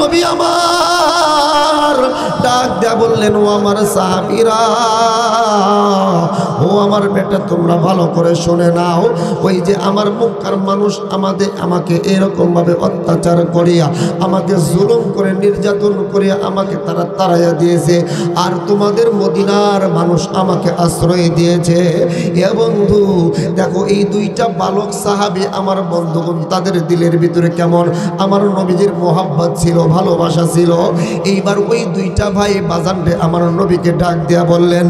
নবী আমার ডাক দেয়া বললেন, ও আমার সাহাবীরা, ও আমার বেটা, তোমরা ভালো করে শুনে নাও। ওই যে আমার মক্কার মানুষ আমাকে এরকম ভাবে অত্যাচার করিয়া, আমাকে জুলুম করে, নির্যাতন করিয়া আমাকে তারা তাড়াইয়া দিয়েছে, আর তোমাদের মদিনার মানুষ আমাকে আশ্রয় দিয়েছে। এ বন্ধু, দেখো এই দুইটা বালক সাহাবী আমার বন্ধুগণ, তাদের দিলের ভিতরে কেমন আমার নবীজির মোহাব্বত ছিল, ভালোবাসা ছিল। এইবার ওই দুইটা ভাই বাজানরে আমার নবীকে ডাক দেয়া বললেন,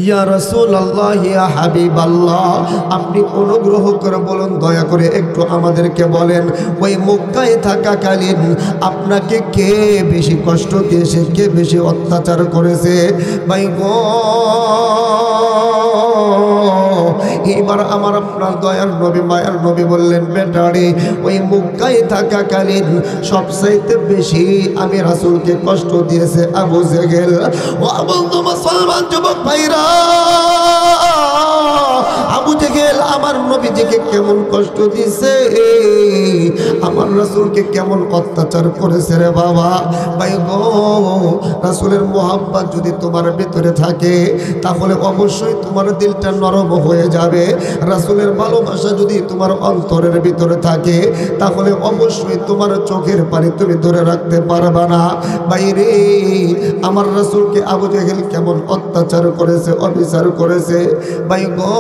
ইয়া রাসূলুল্লাহ, ইয়া হাবিবাল্লাহ, আপনি অনুগ্রহ করে বলুন, দয়া করে একটু আমাদেরকে বলেন, ওই মক্কায় থাকাকালীন আপনাকে কে বেশি কষ্ট দিয়েছে, কে বেশি অত্যাচার করেছে? ভাই গো, এইবার আমার আপনার দয়ার নবী মায়ার নবী বললেন, বেটারে ওই মক্কায় থাকাকালীন সবচাইতে বেশি আমি রাসূলকে কষ্ট দিয়েছে আবু জেহেল। ও বন্ধু মুসলমান যুবক ভাইরা, আবু জেহেল আমার নবীজিকে কেমন কষ্ট দিছে, আমার রাসূলকে কেমন অত্যাচার করেছে রে বাবা। ভাই গো, রাসূলের মোহাব্বত যদি তোমার ভিতরে থাকে তাহলে অবশ্যই তোমার দিলটা নরম হয়ে যাবে। রাসূলের ভালোবাসা যদি তোমার অন্তরের ভিতরে থাকে তাহলে অবশ্যই তোমার চোখের পানি তুমি ধরে রাখতে পারবে না। বাইরে আমার রাসূলকে আবু জেহেল কেমন অত্যাচার করেছে, অবিচার করেছে। ভাই গো,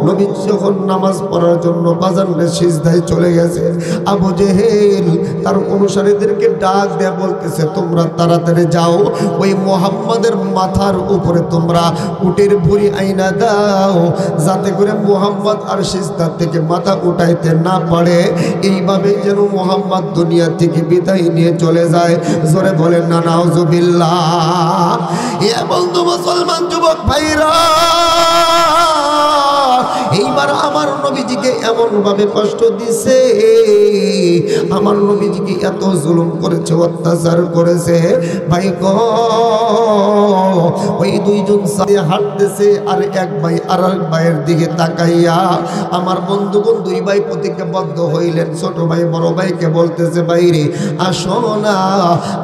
নবী যখন নামাজ পড়ার জন্য বাজারে সিজদায় চলে গেছে, আবু জেহেল তার অনুসারীদেরকে ডাক দেয়া বলতেছে, তোমরা তাড়াতাড়ি যাও, ওই মুহাম্মাদের মাথার উপরে তোমরা উটের ভুঁড়ি আইনা দাও, যাতে করে মুহাম্মদ আর সিজদা থেকে মাথা উঠাইতে না পারে। এইভাবে যেন মুহাম্মদ দুনিয়া থেকে বিদায় নিয়ে চলে যায়। জোরে বলেন না নাউজুবিল্লাহ। এ বন্ধু মুসলমান যুবক ভাইরা, এইবার আমার নবীজিকে এমন ভাবে কষ্ট দিছে, আমার নবীজিকে এত জুলুম করেছে, অত্যাচার করেছে। ভাই গো, ওই দুইজন সাথে হাঁটতেছে, আর এক ভাই আর এক ভাইয়ের দিকে তাকাইয়া আমার বন্ধুগণ দুই ভাই প্রতিজ্ঞাবদ্ধ হইলেন। ছোট ভাই বড় ভাইকে বলতেছে, ভাইরে আসো না,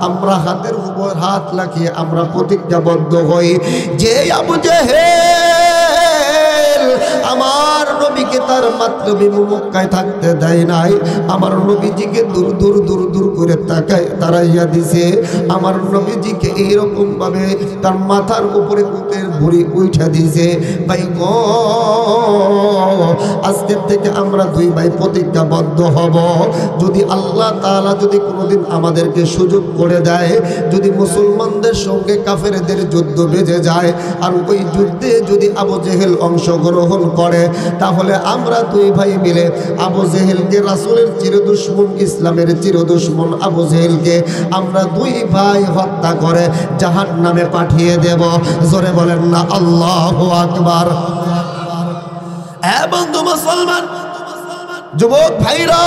আমরা হাতের উপর হাত লাগিয়ে আমরা প্রতিজ্ঞাবদ্ধ হই যে আবু জেহেল আমার নবীকে তার মাতৃভূমি মক্কায় থাকতে দেয় নাই, আমার নবীজিকে দূর দূর দূর দূর করে তাড়াইয়া দিছে, আমার নবীজিকে এইরকম ভাবে তার মাথার উপরে উটের ভুঁড়ি উঠা দিছে। ভাই গো, আজকের থেকে আমরা দুই ভাই প্রতিজ্ঞাবদ্ধ হব, যদি আল্লাহ তাআলা যদি কোনোদিন আমাদেরকে সুযোগ করে দেয়, যদি মুসলমানদের সঙ্গে কাফেরদের যুদ্ধ বেজে যায় আর ওই যুদ্ধে যদি আবু জেহেল অংশগ্রহণ করে, তাহলে আমরা দুই ভাই মিলে আবু জেহেলকে, রাসূলের চিরদুশমন, ইসলামের চিরদুশমন আবু জেহেলকে আমরা দুই ভাই হত্যা করে জাহান্নামে পাঠিয়ে দেব। জোরে বলেন না আল্লাহু আকবার। এ বন্ধু মুসলমান যুবক ভাইরা,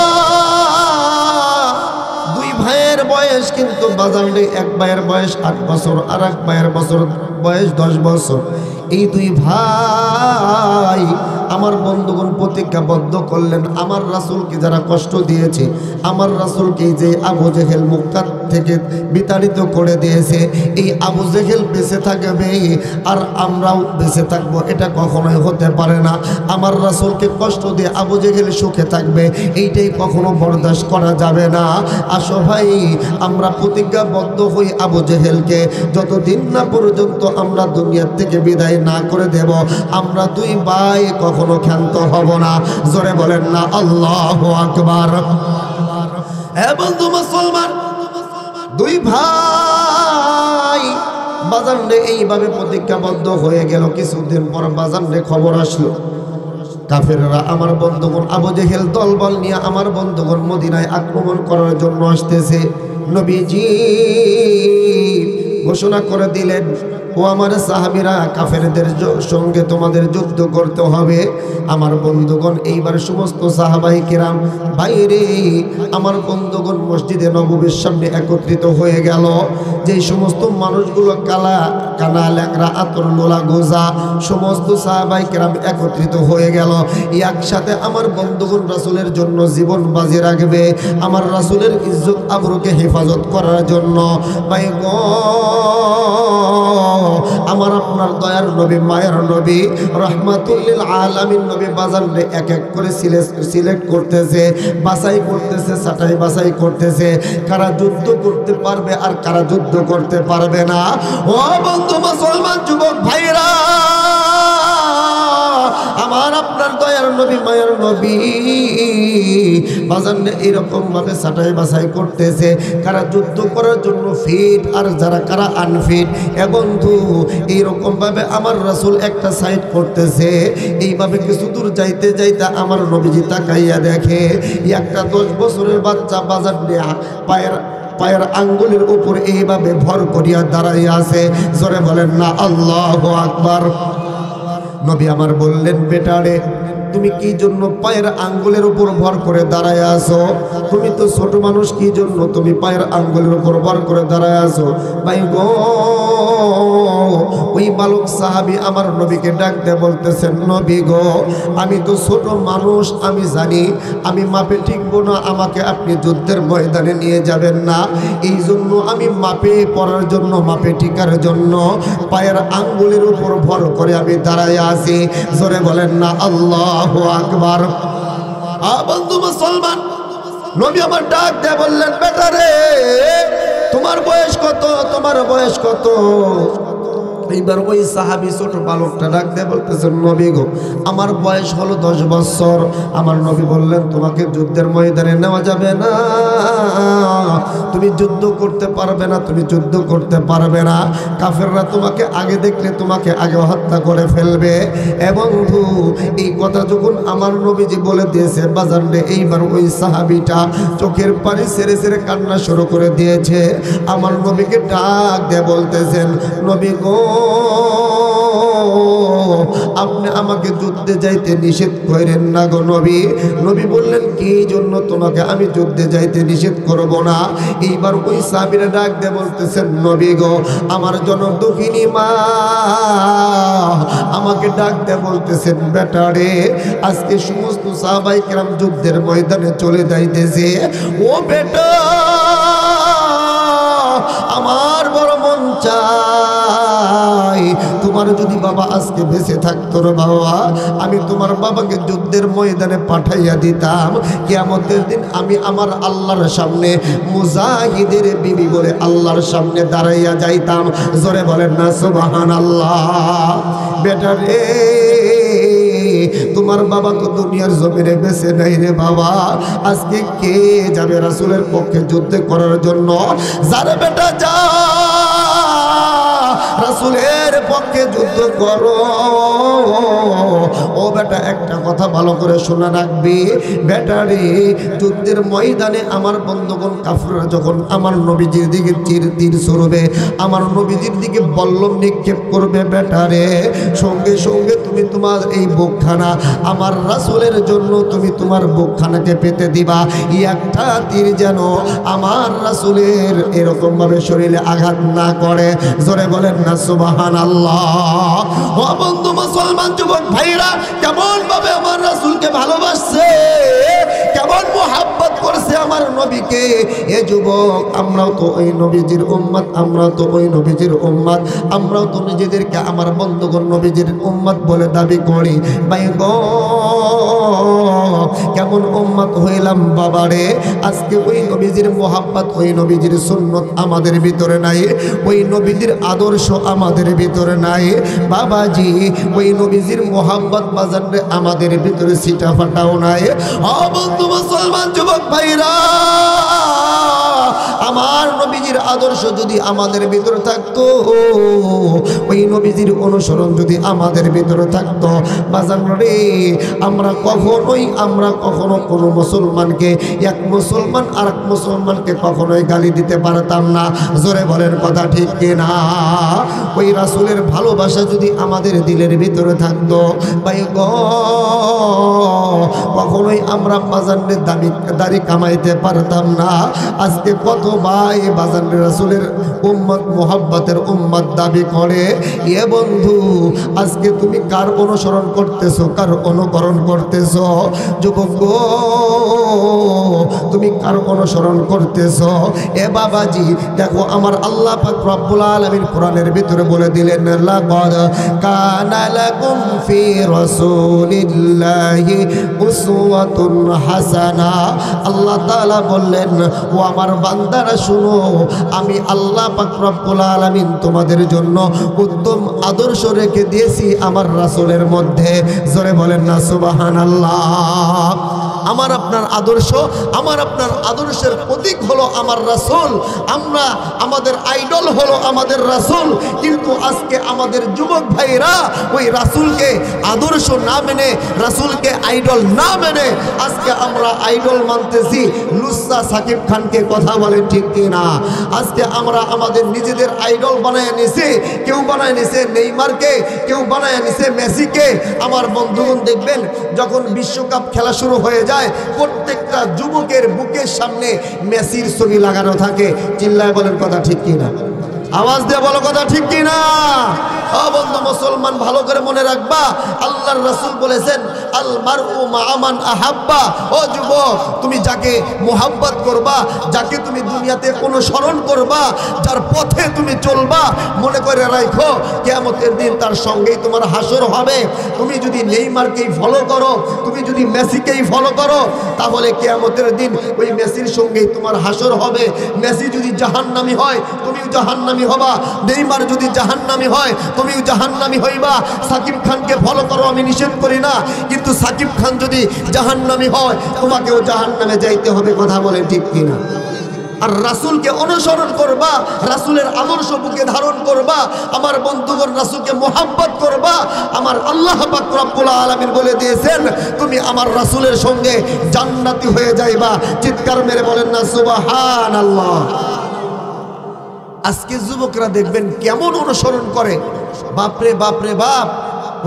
দুই ভাইয়ের বয়স কিন্তু বাজারে, এক ভাইয়ের বয়স 8 বছর আর এক ভাইয়ের বয়স 10 বছর। এই দুই ভাই আমার বন্ধুগণ প্রতিজ্ঞাবদ্ধ করলেন, আমার রাসূলকে যারা কষ্ট দিয়েছে, আমার রাসূলকে যে আবু জেহেল মক্কা থেকে বিতাড়িত করে দিয়েছে, এই আবু জেহেল বেঁচে থাকবে আর আমরাও বেঁচে থাকবো, এটা কখনোই হতে পারে না। আমার রাসূলকে কষ্ট দিয়ে আবু জেহেল সুখে থাকবে, এইটাই কখনো বরদাস্ত করা যাবে না। আসো ভাই, আমরা প্রতিজ্ঞাবদ্ধ হই আবু জেহেলকে যতদিন না পর্যন্ত আমরা দুনিয়ার থেকে বিদায় না করে দেব, আমরা দুই ভাই কখনো ক্ষান্ত হব না। জোরে বলেন না আল্লাহু আকবার। হে বন্ধু মুসলমান, দুই ভাই বাজারে এইভাবে প্রতিজ্ঞাবদ্ধ হয়ে গেল। কিছুদিন পর বাজারে খবর আসলো, কাফেররা আমার বন্ধুগণ আবু জেহেল দলবল নিয়ে আমার বন্ধুগণ মদিনায় আক্রমণ করার জন্য আসতেছে। নবীজি ঘোষণা করে দিলেন, ও আমার সাহাবীরা, কাফেরদের সঙ্গে তোমাদের যুদ্ধ করতে হবে। আমার বন্ধুগণ এইবার সমস্ত সাহাবায়ে কেরাম বাইরে আমার বন্ধুগণ মসজিদে নববীর সামনে একত্রিত হয়ে গেল। যে সমস্ত মানুষগুলো কানা ল্যাংরা আতর লোলা গোজা সমস্ত সাহাবায়ে কেরাম একত্রিত হয়ে গেল। একসাথে আমার বন্ধুগণ রাসূলের জন্য জীবন বাজি রাখবে, আমার রাসূলের ইজ্জত আবরুকে হেফাজত করার জন্য। ভাই গো, আমার আপনার দয়ার নবী, মায়ের নবী, রহমাতুল লিল আলামিন নবী বাজারে এক এক করে সিলেক্ট করতেছে, বাছাই করতেছে, ছাঁটাই বাছাই করতেছে, কারা যুদ্ধ করতে পারবে আর কারা যুদ্ধ করতে পারবে না। ও বন্ধু মুসলমান যুবক ভাইরা, আমার আপনার দয়ার নবী, মায়ের নবী বাজারে এরকম ভাবে ছাঁটাই বাছাই করতেছে, কারা যুদ্ধ করার জন্য ফিট আর যারা কারা আনফিট। এ বন্ধু, এইরকম ভাবে আমার রাসূল একটা সাইড করতেছে। এইভাবে কিছু দূর যাইতে যাইতে আমার নবীজি তাকাইয়া দেখে একটা 10 বছরের বাচ্চা বাজার নিয়ে পায়ের আঙ্গুলের উপর এইভাবে ভর করিয়া দাঁড়াইয়া আছে। জোরে বলেন না আল্লাহু আকবার। নবী আমার বললেন, বেটারে তুমি কি জন্য পায়ের আঙ্গুলের উপর ভর করে দাঁড়ায় আছো? তুমি তো ছোট মানুষ, কি জন্য তুমি পায়ের আঙ্গুলের উপর ভর করে দাঁড়ায় আছো? ভাই গো, ওই বালক সাহাবী আমার নবীকে ডাক দিয়ে বলতেছেন, নবী গো, আমি তো ছোট মানুষ, আমি জানি আমি মাপে টিকবো না, আমাকে আপনি যুদ্ধের ময়দানে নিয়ে যাবেন না। এই জন্য আমি মাপে পড়ার জন্য, মাপে টিকার জন্য পায়ের আঙ্গুলের উপর ভর করে আমি দাঁড়ায় আছি। জোরে বলেন না আল্লাহু আকবার। বন্ধু মুসলমান, নবী আমার ডাক দিয়ে বললেন, বেটা রে তোমার বয়স কত? তোমার বয়স কত? এইবার ওই সাহাবী ছোট বালকটা ডাক দিয়ে বলতেছেন, নবী গো, আমার বয়স হলো 10 বছর। আমার নবী বললেন, তোমাকে যুদ্ধের ময়দানে নেওয়া যাবে না, তুমি যুদ্ধ করতে পারবে না, তুমি যুদ্ধ করতে পারবে না। কাফেররা তোমাকে আগে দেখলে তোমাকে আগে হত্যা করে ফেলবে। বন্ধু, এই কথা যখন আমার নবীজি বলে দিয়েছে বাজারে, এইবার ওই সাহাবীটা চোখের পানি ছেড়ে ছেড়ে কান্না শুরু করে দিয়েছে। আমার নবীকে ডাক দিয়ে বলতেছেন, নবী গো, আপনি আমাকে যুদ্ধে যাইতে নিষেধ করেন না গো নবী। নবী বললেন, কি জন্য তোমাকে আমি যুদ্ধে যাইতে নিষেধ করব না? এইবার ওই সাহাবীরা ডাক দিয়ে বলতেছেন, নবী গো, আমার জনক দুঃখিনী মা আমাকে ডাক দিয়ে বলতেছেন, বেটা রে আজকে সমস্ত সাহাবায়ে কেরাম যুদ্ধের ময়দানে চলে যাইতেছে। ও বেটা, আমার বড় মন চাই তোমার যদি বাবা আজকে বেঁচে থাকতো রে বাবা, আমি তোমার বাবাকে যুদ্ধের ময়দানে পাঠাইয়া দিতাম। কিয়ামতের দিন আমি আমার আল্লাহর সামনে মুজাহিদের বিবি বলে আল্লাহর সামনে দাঁড়াইয়া যাইতাম। জোরে বলেন না সুবহানাল্লাহ। বেটা রে, তোমার বাবা তো দুনিয়ার জমিনে বেঁচে নাই রে বাবা। আজকে কে যাবে রাসূলের পক্ষে যুদ্ধ করার জন্য? যারে বেটা যা, রাসূলের পক্ষে যুদ্ধ করো। ও বেটা, একটা কথা ভালো করে শুনে রাখবি, বেটা রে, যুদ্ধের ময়দানে আমার বন্ধুগণ কাফেররা যখন আমার নবীজির দিকে তীর ছুড়বে, আমার নবীজির দিকে বল্লম নিক্ষেপ করবে, বেটা রে, সঙ্গে সঙ্গে তুমি তোমার এই বুকখানা আমার রাসূলের জন্য তুমি তোমার বুকখানাকে পেতে দিবা। একটা তীর যেন আমার রাসূলের এরকম ভাবে শরীরে আঘাত না করে। জোরে বলেন না সুবহানাল্লাহ। ও বন্ধু মুসলমান যুবক ভাইরা, কেমন ভাবে আমার রাসূলকে ভালোবাসছে, কেমন মুহাব্বত করছে আমার নবীকে। এ যুবক, আমরাও তো ওই নবীজির উম্মত, আমরাও তো ওই নবীজির উম্মত, আমরাও তো নিজেদেরকে আমার বন্ধুগণ নবীজির উম্মত বলে দাবি করি। ভাই গো, কেমন উম্মত হইলাম বাবারে, আজকে ওই নবীজির মুহাব্বত, ওই নবীজির সুন্নত আমাদের ভিতরে নাই, ওই নবীজির আদর্শ আমাদের ভিতরে নাই বাবাজি। ওই নবীজির মুহাব্বত বাজারে আমাদের ভিতরে সিটা ফাটাও নাই। ও বন্ধু মুসলমান যুবক ভাইরা, আমার নবীজির আদর্শ যদি আমাদের ভিতরে থাকতো, ওই নবীজির অনুসরণ যদি আমাদের ভিতরে থাকতো, বাজান রে, আমরা কখনো কোনো মুসলমানকে, এক মুসলমান আর এক মুসলমানকে কখনোই গালি দিতে পারতাম না। জোরে বলেন কথা ঠিক কিনা? ওই রাসূলের ভালোবাসা যদি আমাদের দিলের ভিতরে থাকতো, ভাই গো, কখনোই আমরা বাজানের দাড়ি কামাইতে পারতাম না। আজকে কত ভাই বাজানের রাসূলের উম্মত, মুহাব্বতের উম্মত দাবি করে। এ বন্ধু, আজকে তুমি কার অনুসরণ করতেছো, কার অনুকরণ করতেছো? যুবক গো, তুমি কার অনুসরণ করতেছো? এ বাবাজি, দেখো আমার আল্লাহ পাক রব্বুল আলামিন কোরআনের ভিতরে বলে দিলেন, লাকাদ কানা লাকুম ফি রাসূলিল্লাহি উসওয়াতুন হাসানা। আল্লাহ তাআলা বললেন, ও আমার বান্দারা শুনো, আমি আল্লাহ পাক রব্বুল আলামিন তোমাদের জন্য উত্তম আদর্শ রেখে দিয়েছি আমার রাসূলের মধ্যে। জোরে বলেন না সুবহানাল্লাহ। আমার আপনার আদর্শ, আমার আপনার আদর্শের প্রতীক হলো আমার রাসূল, আমরা আমাদের আইডল হলো আমাদের রাসূল। কিন্তু আজকে আমাদের যুবক ভাইরা ওই রাসূলকে আদর্শ না মেনে, রাসূলকে আইডল না মেনে আজকে আমরা আইডল মানতেছি লুচ্চা সাকিব খানকে। কথা বলেন ঠিক কিনা? আজকে আমরা আমাদের নিজেদের আইডল বানায় নিছি। কেউ বানায় নিছে নেইমারকে, কেউ বানায় নিছে মেসিকে। আমার বন্ধুগণ দেখবেন যখন বিশ্বকাপ খেলা শুরু হয়ে যায় প্রত্যেকটা যুবকের বুকের সামনে মেসির ছবি লাগানো থাকে। চিল্লায় বলেন কথা ঠিক কিনা? আওয়াজ দিয়ে বলো কথা ঠিক কিনা? ও বন্ধু মুসলমান, ভালো করে মনে রাখবা, আল্লাহর রাসূল বলেছেন আল মারউ মা মান আহাব্বা। ও যুবক, তুমি যাকে মোহাব্বত করবা, যাকে তুমি দুনিয়াতে অনুসরণ করবা, যার পথে তুমি চলবা, মনে করে রাখো কিয়ামতের দিন তার সঙ্গেই তোমার হাসর হবে। তুমি যদি নেইমারকেই ফলো করো, তুমি যদি মেসিকেই ফলো করো, তাহলে কিয়ামতের দিন ওই মেসির সঙ্গেই তোমার হাসর হবে। মেসি যদি জাহান্নামী হয় তুমিও জাহান্নামী হবা, নেইমার যদি জাহান্নামী হয় তুমিও জাহান্নামী হইবা। সাকিব খানকে ফলো করো আমি নিষেধ করি না, কিন্তু সাকিব খান যদি জাহান্নামী হয় তোমাকেও জাহান্নামে যাইতে হবে। কথা বলেন ঠিক কিনা? আর রাসূলকে অনুসরণ করবা, রাসূলের আদর্শ বুকে ধারণ করবা, আমার বন্ধুগণ রাসূলকে মোহাব্বত করবা। আমার আল্লাহ পাক রব্বুল আলামিন বলে দিয়েছেন তুমি আমার রাসূলের সঙ্গে জান্নাতি হয়ে যাইবা। চিৎকার মেরে বলেন না সুবহানাল্লাহ। আজকে যুবকরা দেখবেন কেমন অনুসরণ করে, বাপরে বাপরে বাপ।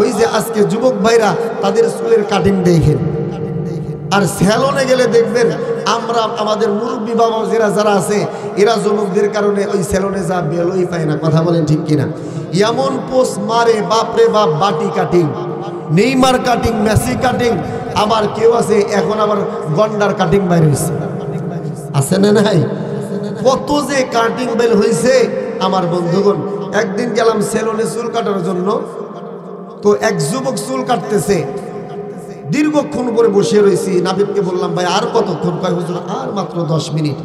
ওই যে আজকে যুবক ভাইরা তাদের চুলের কাটিং দেখেন, আর সেলুনে গেলে দেখবেন আমরা আমাদের মুরব্বী বাবা যারা আছে এরা যুবকদের কারণে ওই সেলুনে যা বেলই পায় না। কথা বলেন ঠিক কিনা? এমন পোস্ট মারে বাপরে বাপ, বাটি cutting, Neymar cutting, Messi cutting, আবার কেউ আছে এখন আবার গন্ডার কাটিং বাইর হয়েছে, আছে না নাই? কত যে কাটিং বেল হয়েছে আমার বন্ধুগণ। একদিন গেলাম সেলুনে চুল কাটার জন্য, তো এক যুবক চুল কাটতেছে, দীর্ঘক্ষণ উপরে বসে রয়েছি। নাপিতকে বললাম ভাই আর কতক্ষণ? কয় হুজুর আর মাত্র 10 মিনিট।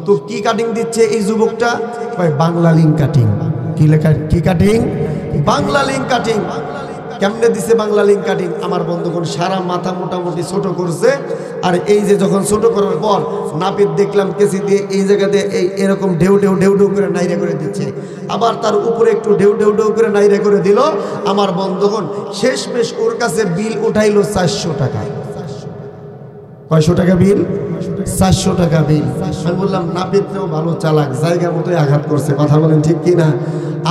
তো কি কাটিং দিচ্ছে এই যুবকটা? কয় বাংলা লিঙ্ক কাটিং। কি লেখা? কি কাটিং? Bangla link cutting. কেমনে দিছে বাংলা লিঙ্ক কাটিং? আমার বন্ধুগণ সারা মাথা মোটামুটি ছোট করছে, আর এই যে যখন ছোট করার পর নাপিত দেখলাম কেসি দিয়ে এই জায়গাতে এই এরকম ঢেউ ঢেউ ঢেউ ঢেউ করে নাইরে করে দিচ্ছে, আবার তার উপরে একটু ঢেউ ঢেউ ঢেউ করে নাইরে করে দিল। আমার বন্ধুগণ শেষমেশ ওর কাছে বিল উঠাইলো 400 টাকা। কয়শো টাকা বিল? 400 টাকা বিল। আমি বললাম নাপিতও ভালো চালাক, জায়গা মতোই আঘাত করছে। কথা বলেন ঠিক কিনা?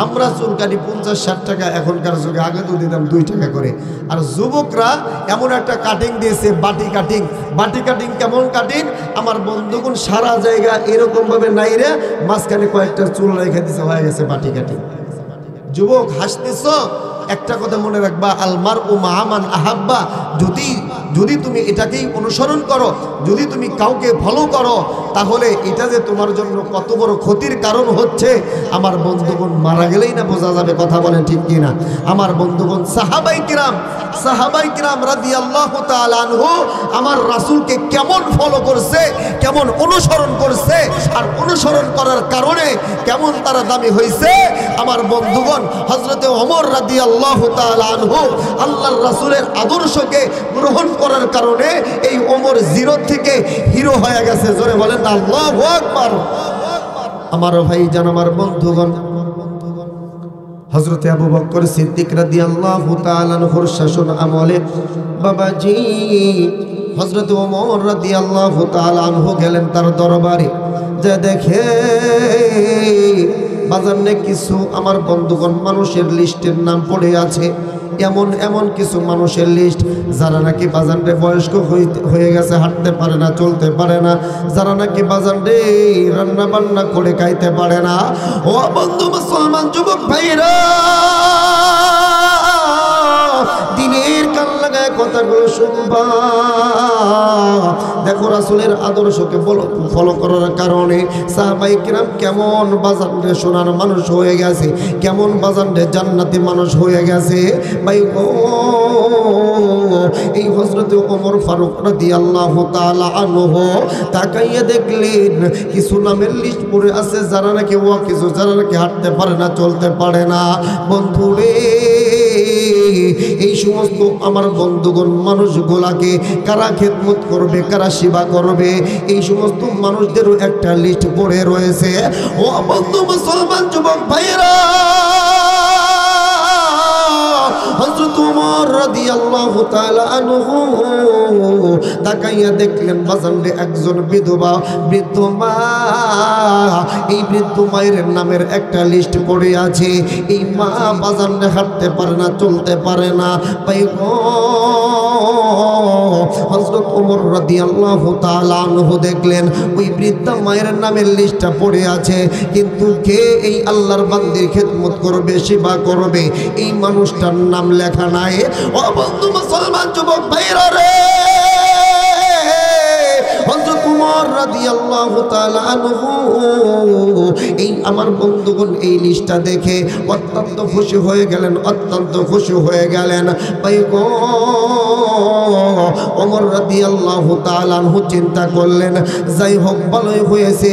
আমরা চুল কাটি 50-60 টাকা, এখনকার যুগে আগে তো দিতাম 2 টাকা করে। আর যুবকরা এমন একটা কাটিং দিয়েছে বাটি কাটিং। বাটি কাটিং কেমন কাটিং? আমার বন্ধুগণ সারা জায়গা এরকম ভাবে নাইরে মাঝখানে কয়েকটা চুল রেখে দিছে, হয়ে গেছে বাটি কাটিং। যুবক হাসতেছ, একটা কথা মনে রাখবা, আল মারউ মা মান আহাব্বা। যদি তুমি এটাকেই অনুসরণ করো, যদি তুমি কাউকে ফলো করো, তাহলে এটা যে তোমার জন্য কত বড় ক্ষতির কারণ হচ্ছে আমার বন্ধুগণ মারা গেলেই না বোঝা যাবে। কথা বলেন ঠিক কিনা? আমার বন্ধুগণ সাহাবাই কিরাম রাদিয়াল্লাহু তাআলা আনহু আমার রাসূলকে কেমন ফলো করছে, কেমন অনুসরণ করছে, আর অনুসরণ করার কারণে কেমন তারা দামি হয়েছে। আমার বন্ধুগণ হযরতে ওমর রাদিয়াল্লাহু তাআলা আনহু আল্লাহর রাসূলের আদর্শকে গ্রহণ করার কারণে এই ওমর জিরো থেকে হিরো হয়ে গেছে। জোরে বলেন আল্লাহু আকবার। আমার ভাই জান, আমার বন্ধুগণ হযরতে আবু বকর সিদ্দিক রাদিয়াল্লাহু তাআলা আনহুর শাসন আমলে বাবাজি হযরতে ওমর রাদিয়াল্লাহু তাআলা আনহু গেলেন তার দরবারে, যে দেখে বাজারে কিছু আমার বন্ধুগণ মানুষের লিস্টের নাম পড়ে আছে, এমন কিছু মানুষের লিস্ট যারা নাকি বাজারে বয়স্ক হয়ে গেছে, হাঁটতে পারে না, চলতে পারে না, যারা নাকি বাজারে রান্না বান্না করে খাইতে পারে না। ও বন্ধু মুসলমান যুবক ভাইরা, দিনের কান লাগায় কথাগুলো শুনবা। দেখো রাসূলের আদর্শকে ফলো করার কারণে সাহাবায়ে কিরাম কেমন বাজারে সোনার মানুষ হয়ে গেছে, কেমন বাজারে জান্নাতি মানুষ হয়ে গেছে। ভাই গো, এই হযরতে ওমর ফারুক রাদিয়াল্লাহু তাআলা আনহু তাকাইয়ে দেখলেন কিছু নামের লিস্ট পড়ে আছে যারা নাকি যারা নাকি হাঁটতে পারে না, চলতে পারে না। বন্ধুরে এই সমস্ত আমার বন্ধুগণ মানুষগুলাকে কারা খেদমত করবে, কারা সেবা করবে, এই সমস্ত মানুষদেরও একটা লিস্ট পড়ে রয়েছে। ও বন্ধু মুসলমান যুবক ভাইরা, হযরত ওমর রাদিয়াল্লাহু তাআলা আনহু তাকাইয়া দেখলেন বাজারে একজন বিধবা বৃদ্ধ মা। এই বৃদ্ধ মায়ের নামের একটা লিস্ট পড়ে আছে। এই মা বাজারে হাঁটতে পারে না, চলতে পারে না। ভাই গো, হযরত ওমর রাদিয়াল্লাহু তাআলা আনহু দেখলেন ওই বৃদ্ধা মায়ের নামের লিস্টটা পড়ে আছে, কিন্তু কে এই আল্লাহর বান্দির খেদমত করবে, সেবা করবে, এই মানুষটার নাম লেখা নাই। ও বন্ধু মুসলমান যুবক ভাইরা রে, হযরত ওমর রাদিয়াল্লাহু তাআলা আনহু এই আমার বন্ধুগণ এই লিস্টটা দেখে অত্যন্ত খুশি হয়ে গেলেন, অত্যন্ত খুশি হয়ে গেলেন। ভাই গো, ওমর রাদিয়াল্লাহু তাআলা আনহু চিন্তা করলেন, যাই হোক ভালোই হয়েছে,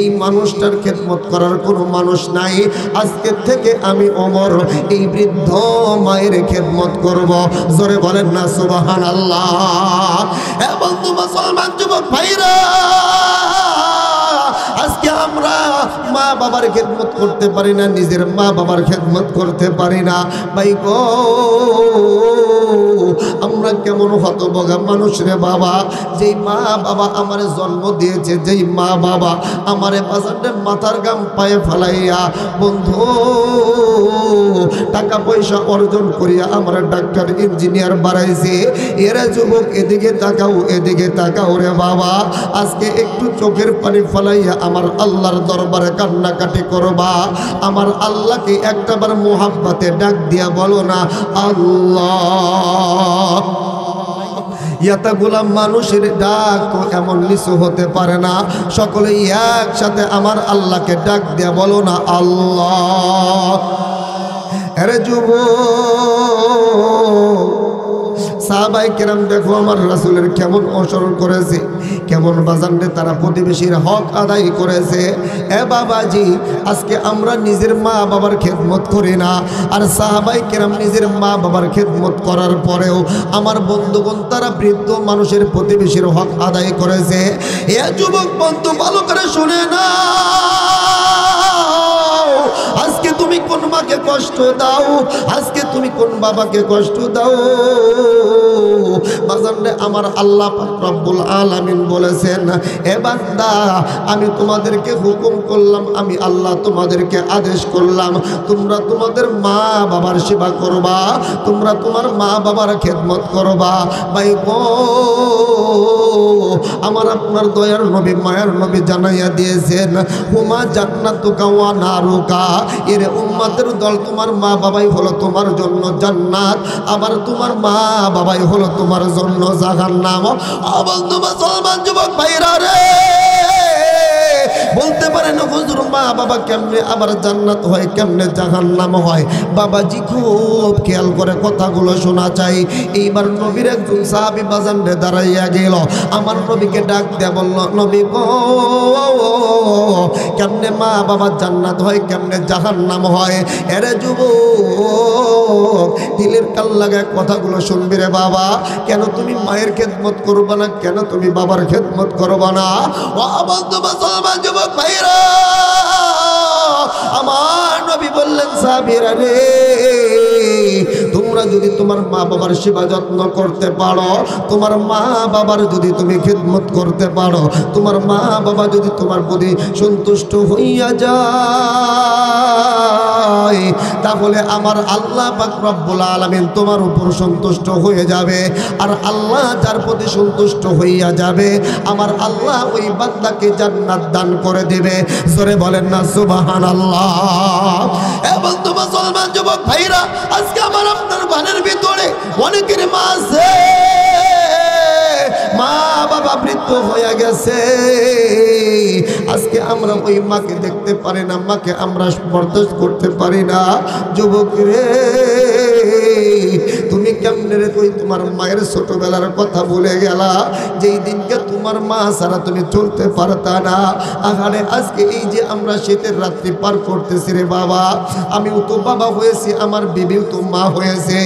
এই মানুষটার খেদমত করার কোনো মানুষ নাই। আজকে থেকে আমি ওমর এই বৃদ্ধ মায়ের খেদমত করব। জোরে বলেন না সুবহানাল্লাহ। এ বন্ধু মুসলমান যুবক ভাইরা, আজকে আমরা মা বাবার খেদমত করতে পারি না, নিজের মা বাবার খেদমত করতে পারি না। ভাই গো, আমরা কেমন হতভাগা মানুষ রে বাবা, যেই মা বাবা আমারে জন্ম দিয়েছে, যেই মা বাবা আমারে বাজারে মাথার গাম পায়ে ফেলাইয়া বন্ধু টাকা পয়সা অর্জন করিয়া আমরা ডাক্তার ইঞ্জিনিয়ার বাড়াইছে। এরা যুবক এদিকে তাকাও, এদিকে তাকাও রে বাবা, আজকে একটু চোখের পানি ফেলাইয়া আমার আল্লাহর দরবারে কান্নাকাটি করবা। আমার আল্লাহকে একটাবার মোহাব্বতে ডাক দিয়া বলো না আল্লাহ। এতগুলা মানুষের ডাক তো এমন নিচু হতে পারে না, সকলে একসাথে আমার আল্লাহকে ডাক দিয়া বলো না আল্লাহ। আরে যুবক, সাহাবায়ে কেরাম দেখো আমার রাসূলের কেমন অনুসরণ করেছে, কেমন বাজানে তারা প্রতিবেশীর হক আদায় করেছে। এ বাবাজি, আজকে আমরা নিজের মা বাবার খেদমত করি না, আর সাহাবায়ে কেরাম নিজের মা বাবার খেদমত করার পরেও আমার বন্ধুগণ তারা বৃদ্ধ মানুষের প্রতিবেশীর হক আদায় করেছে। এ যুবক বন্ধু, ভালো করে শুনে না, আজকে তুমি কোন মাকে কষ্ট দাও, আজকে তুমি কোন বাবাকে কষ্ট দাও, বাজারে আমার আল্লাহ পাক রব্বুল আলামিন বলেছেন, এ বান্দা আমি তোমাদেরকে হুকুম করলাম, আমি আল্লাহ তোমাদেরকে আদেশ করলাম, তোমরা তোমাদের মা বাবার সেবা করবা, তোমরা তোমার মা বাবার খেদমত করবা। ভাই গো, আমার আপনার দয়ার নবী মায়ার নবী জানাইয়া দিয়েছেন, হুমা জান্নাতুকা ওয়া নারুকা, এর উম্মতের দল তোমার মা বাবাই হলো তোমার জন্য জান্নাত, আবার তোমার মা বাবাই হলো তোমার জন্য জাহান্নাম। বন্ধু মুসলমান যুবক ভাইরা রে, বলতে পারে না হুজুর মা বাবা কেমনে আবার জান্নাত হয়, কেমনে জাহান্নাম হয়? বাবাজি খুব খেয়াল করে কথাগুলো শোনা চাই। এইবার নবীর একজন সাহাবী বাজারে দাঁড়াইয়া গেল, আমার নবীকে ডাক দেয়া বলল, নবী গো, কেমনে মা বাবা জান্নাত হয়, কেমনে জাহান্নাম হয়? এরে যুবক, দিলের কাল লাগায় কথাগুলো শুনবি রে বাবা। কেন তুমি মায়ের খেদমত করবা না, কেন তুমি বাবার খেদমত করবা না? ও বন্ধু মুসলমান যুবক ভাইরা, আমার নবী বললেন, সাহাবীরা রে, তোমরা যদি তোমার মা বাবার সেবা যত্ন করতে পারো, তোমার মা বাবার যদি তুমি খেদমত করতে পারো, তোমার মা বাবা যদি তোমার প্রতি সন্তুষ্ট হইয়া যায়, তাহলে আমার আল্লাহ পাক রব্বুল আলামিন তোমার উপর সন্তুষ্ট হয়ে যাবে। আর আল্লাহ যার প্রতি সন্তুষ্ট হইয়া যাবে, আমার আল্লাহ ওই বান্দাকে জান্নাত দান করে দেবে। জোরে বলেন না সুবহানাল্লাহ। এ বন্ধু মুসলমান যুবক ভাইরা, আজকে আমার আপনার বানের ভিতরে অনেকের মা আছে, মা বাবা বৃদ্ধ হয়ে গেছে, আজকে আমরা ওই মাকে দেখতে পারি না, মাকে আমরা বরদাস্ত করতে পারি না। যুবক রে, তুমি কেমনে রে তুই তোমার মায়ের ছোটবেলার কথা ভুলে গেলা, যেই দিনকে তোমার মা ছাড়া তুমি চলতে পারতা না। আহারে আজকে এই যে আমরা শীতের রাত্রি পার করতেছি রে বাবা, আমিও তো বাবা হয়েছি, আমার বিবিও তো মা হয়েছে।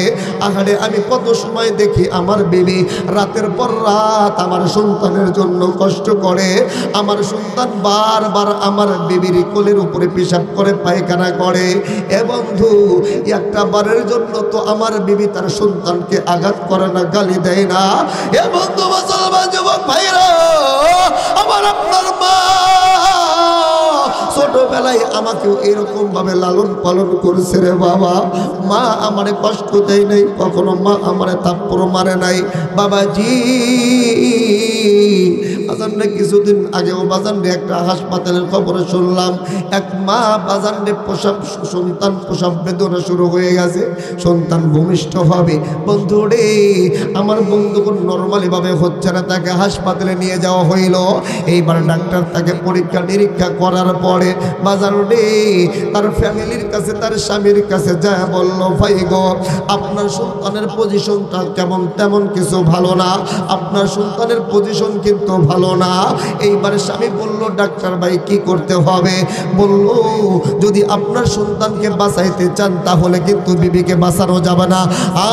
আহারে আমি কত সময় দেখি আমার বিবি রাতের পর রাত আমার সন্তানের জন্য কষ্ট করে। আমার সন্তান বারবার আমার বিবির কোলের উপরে পেশাব করে, পায়খানা করে। এ বন্ধু, একটা বারের জন্য তো আমার বিবি তার সন্তানকে আঘাত করে না, গালি দেয় না। এ বন্ধু মুসলমান যুবক ভাইরা, আমার আপনার মা ছোটবেলায় আমাকেও এরকম ভাবে লালন পালন করেছে রে বাবা। মা আমারে কষ্ট দেয় নাই কখনো, মা আমারে থাপ্পড় মারে নাই। বাবাজি বাজানরে কিছুদিন আগেও বাজানরে একটা হাসপাতালের খবরে শুনলাম, এক মা বাজানরে প্রসব সন্তান প্রসব বেদনা শুরু হয়ে গেছে, সন্তান ভূমিষ্ঠ হবে। বন্ধু রে, আমার বন্ধুগুলো নর্মালি ভাবে হচ্ছে না, তাকে হাসপাতালে নিয়ে যাওয়া হইল। এইবার ডাক্তার তাকে পরীক্ষা নিরীক্ষা করার পরে বাজার রে তার ফ্যামিলির কাছে, তার স্বামীর কাছে যা বললো, ভাই গো আপনার সন্তানের পজিশনটা কেমন তেমন কিছু ভালো না, আপনার সন্তানের পজিশন কিন্তু ভালো না। এইবার স্বামী বলল, ডাক্তার ভাই কি করতে হবে? বলল, যদি আপনার সন্তানকে বাঁচাইতে চান তাহলে কিন্তু বিবিকে বাঁচানো যাবে না,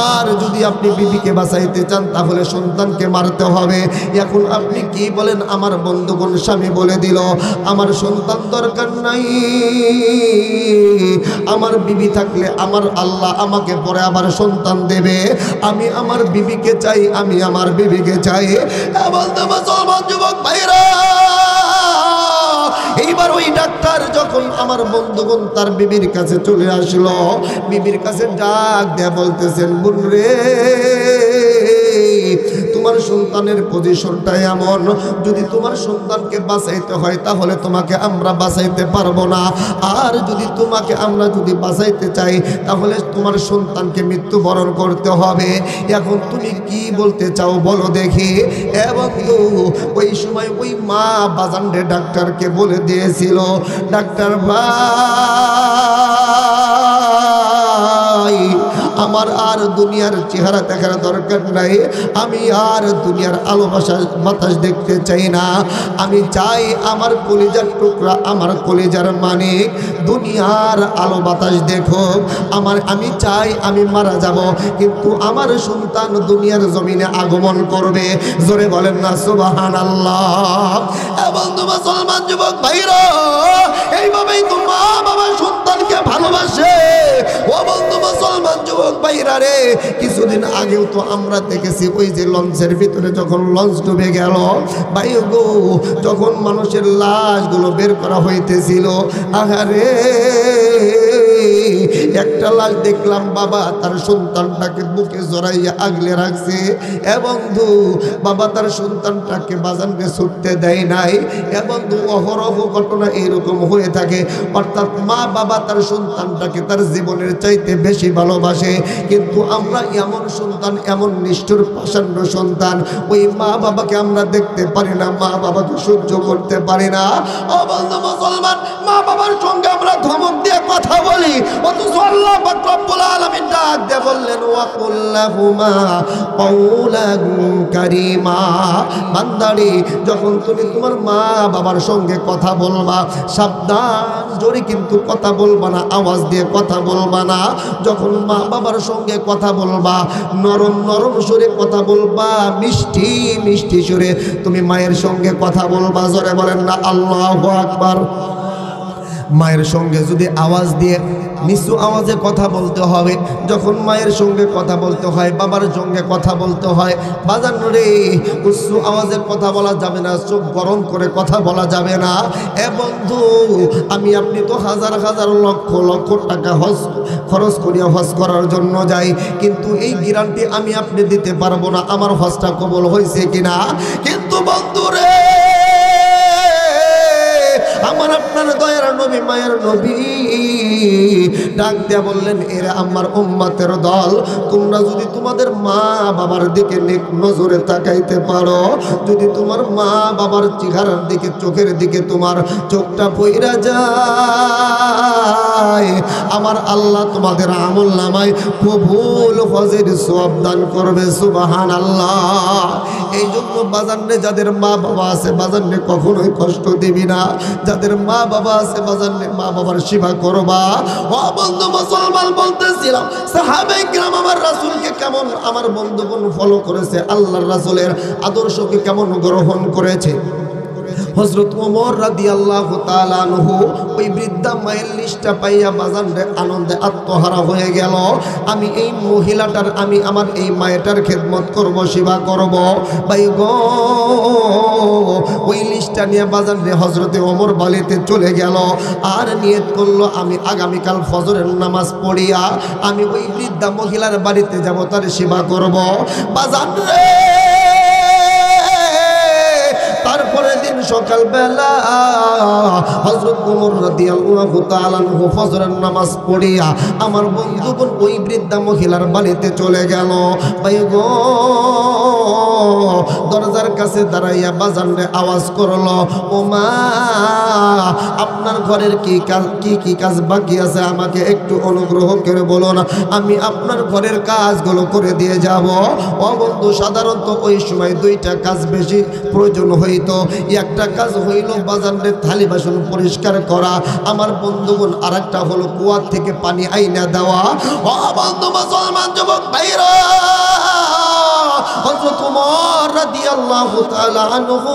আর যদি আপনি বিবিকে বাঁচাইতে চান তাহলে সন্তানকে মারতে হবে। এখন আপনি কি বলেন? আমার বন্ধুগণ স্বামী বলে দিল, আমার সন্তান দরকার নাই, আমার বিবি থাকলে আমার আল্লাহ আমাকে পরে আবার সন্তান দেবে। আমি আমার বিবিকে চাই, আমি আমার বিবিকে চাই। মুসলমান যুবক ভাইরা, এইবার ওই ডাক্তার যখন আমার বন্ধুগণ তার বিবির কাছে চলে আসলো, বিবির কাছে ডাক দেয়া বলতেছেন, বোন রে তোমার সন্তানের পজিশনটা এমন, যদি তোমার সন্তানকে বাঁচাইতে হয় তাহলে তোমাকে আমরা বাঁচাইতে পারবো না, আর যদি তোমাকে আমরা যদি বাঁচাইতে চাই তাহলে তোমার সন্তানকে মৃত্যুবরণ করতে হবে। এখন তুমি কি বলতে চাও বলো দেখি। এবং ওই সময় ওই মা বাজানরে ডাক্তারকে বলে দিয়েছিল, ডাক্তার ভাই আমার আর দুনিয়ার চেহারা দেখার দরকার নাই, আমি আর দুনিয়ার আলো বাতাস দেখতে চাই না, আমি চাই আমার কলিজার টুকরা, আমার কলিজার মানিক দুনিয়ার আলো বাতাস দেখো। আমি চাই আমি মারা যাব, কিন্তু আমার সন্তান দুনিয়ার জমিনে আগমন করবে। জোরে বলেন না সুবহানাল্লাহ। বন্ধু মুসলমান যুবক ভাইরা, এইভাবেই তো মা বাবা সন্তানকে ভালোবাসে। ও বন্ধু মুসলমান যুবক ভাইরা রে, কিছুদিন আগেও তো আমরা দেখেছি ওই যে লঞ্চের ভিতরে যখন লঞ্চ ডুবে গেল, ভাই গো যখন মানুষের লাশগুলো বের করা হইতেছিল, আহারে একটা লাশ দেখলাম বাবা তার সন্তানটাকে বুকে জড়াইয়া আগলে রাখছে। বন্ধু বাবা তার সন্তানটাকে বাজানকে ছুটতে দেয় নাই। বন্ধু অহরহ ঘটনা এরকম হয়ে থাকে, অর্থাৎ মা বাবা তার সন্তানটাকে তার জীবনের চাইতে বেশি ভালোবাসে, কিন্তু আমরা এমন সন্তান, এমন নিষ্ঠুর পাষাণ্ড সন্তান, ওই মা বাবাকে আমরা দেখতে পারি না, মা বাবাকে সহ্য করতে পারি না। ও বন্ধু মুসলমান, মা বাবার সঙ্গে আমরা ধমক দিয়ে কথা বলি, অথচ আল্লাহ পাক রব্বুল আলামিন ডাক দিয়ে বললেন, ওয়া কুল্লাহুমা কাওলান কারীমা। বান্দারে, যখন তুমি তোমার মা বাবার সঙ্গে কথা বলবা, সাবধান, জোরে কিন্তু কথা বলবা না, আওয়াজ দিয়ে কথা বলবা না। যখন মা বাবার সঙ্গে কথা বলবা, নরম নরম সুরে কথা বলবা, মিষ্টি মিষ্টি সুরে তুমি মায়ের সঙ্গে কথা বলবা। জোরে বলেন না আল্লাহু আকবার। মায়ের সঙ্গে যদি আওয়াজ দিয়ে নিচু আওয়াজে কথা বলতে হবে, যখন মায়ের সঙ্গে কথা বলতে হয়, বাবার সঙ্গে কথা বলতে হয়, বাজান রে উচ্চ আওয়াজে কথা বলা যাবে না, চোখ গরম করে কথা বলা যাবে না। বন্ধু, আমি আপনি তো হাজার হাজার লক্ষ লক্ষ টাকা খরচ করিয়া হজ করার জন্য যাই, কিন্তু এই গ্যারান্টি আমি আপনি দিতে পারবো না আমার হজটা কবুল হয়েছে কিনা। কিন্তু বন্ধু রে, আমার আপনার দয়ার নবী, মায়ের নবী ডাক দিয়া বললেন, এরা আমার উম্মতের দল, তোমরা যদি তোমাদের মা বাবার দিকে নেক নজরে তাকাইতে পারো, যদি তোমার মা বাবার চেহারার দিকে চোখের দিকে তোমার চোখটা পইরা যায়, আমার আল্লাহ তোমাদের আমল নামায় কবুল হজের সওয়াব দান করবে। সুবহানাল্লাহ। এই জন্য বাজানে যাদের মা বাবা আছে বাজানে কখনোই কষ্ট দিবি না, যাদের মা বাবা আছে বাজানে মা বাবার সেবা করবা। ও বন্ধু মুসলমান, বলতেছিলাম সাহাবায়ে কিরাম আমার রাসূলকে কেমন আমার বন্ধুগণ ফলো করেছে, আল্লাহর রাসূলের আদর্শকে কেমন গ্রহণ করেছে। হযরত ওমর রাদিয়াল্লাহু তাআলা আনহু ওই বৃদ্ধা মায়ের লিস্টটা পাইয়া বাজানরে আনন্দে আত্মহারা হয়ে গেল। আমি এই মহিলাটার, আমি আমার এই মায়েটার খেদমত করব, সেবা করব। ভাই গো, ওই লিস্টটা নিয়ে বাজানরে হযরতে ওমর বাড়িতে চলে গেল আর নিয়ত করলো, আমি আগামীকাল ফজরের নামাজ পড়িয়া আমি ওই বৃদ্ধা মহিলার বাড়িতে যাব, তার সেবা করব। বাজানরে তারপরে দিন সকালবেলা হযরত ওমর রাদিয়াল্লাহু তাআলা আনহু ফজরের নামাজ পড়িয়া আমার বন্ধুগণ ওই বৃদ্ধা মহিলার বাড়িতে চলে গেল। ভাই গো, দরজার কাছে দাঁড়াইয়া বাজানরে আওয়াজ করলো, ও মা, আপনার ঘরের কি কাজ বাকি আছে আমাকে একটু অনুগ্রহ করে বলুন, আমি আপনার ঘরের কাজগুলো করে দিয়ে যাব। ও বন্ধু, সাধারণত ওই সময় দুইটা কাজ বেশি প্রয়োজন হইতো। একটা কাজ হইল বাজানরে থালি বাসন পরিষ্কার করা, আমার বন্ধুগণ আরেকটা হলো কুয়া থেকে পানি আইনা দেওয়া। ও বন্ধু মুসলমান যুবক ভাইরা, হযরত ওমর রাদিয়াল্লাহু তাআলা আনহু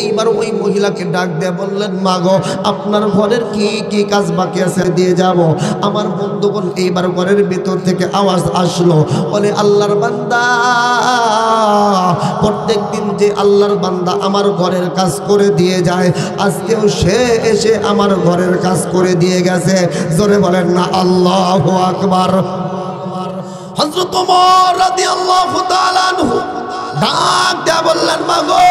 এইবার ওই মহিলাকে ডাক দিয়ে বললেন, মা গো, আপনার ঘরের কি কাজ বাকি আছে দিয়ে যাব। আমার বন্ধুগণ এইবার ঘরের ভিতর থেকে আওয়াজ আসলো, বলে আল্লাহর বান্দা, প্রত্যেক দিন যে আল্লাহর বান্দা আমার ঘরের কাজ করে দিয়ে যায়, আজকেও সে এসে আমার ঘরের কাজ করে দিয়ে গেছে। জোরে বলেন না আল্লাহু আকবার। হযরত ওমর রাদিয়াল্লাহু তাআলা আনহু ডাক দিয়ে বললেন, মা গো,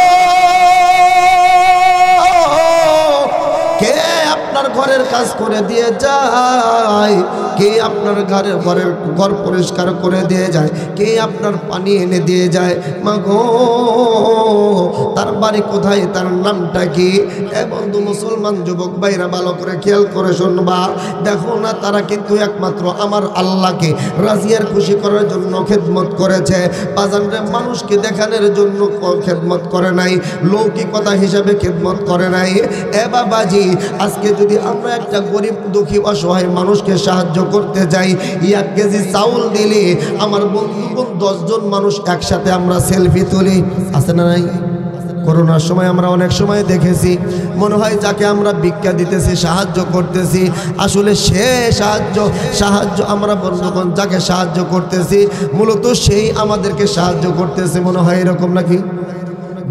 কে আপনার ঘরের কাজ করে দিয়ে যায়, কে আপনার ঘর পরিষ্কার করে দিয়ে যায়, কে আপনার পানি এনে দিয়ে যায়। মা গো, তার বাড়ি কোথায়, তার নামটা কি? এ বন্ধু মুসলমান যুবক ভাইরা, ভালো করে খেয়াল করে শুনবা। দেখো না, তারা কিন্তু একমাত্র আমার আল্লাহকে রাজিয়ার খুশি করার জন্য খেদমত করেছে। বাজারে মানুষকে দেখানোর জন্য খেদমত করে নাই, লৌকিকতা হিসাবে খেদমত করে নাই। এ বাবাজি, আজকে যদি আমরা একটা গরিব দুঃখী অসহায় মানুষকে সাহায্য করতে যাই, 1 কেজি চাউল দিলে আমার বন্ধুগণ 10 জন মানুষ একসাথে আমরা সেলফি তুলি, আছে না নাই? করোনার সময় আমরা অনেক সময় দেখেছি, মনে হয় যাকে আমরা ভিক্ষা দিতেছি, সাহায্য করতেছি, আসলে সে সাহায্য আমরা বন্ধুগণ যাকে সাহায্য করতেছি মূলত সেই আমাদেরকে সাহায্য করতেছে, মনে হয় এরকম নাকি?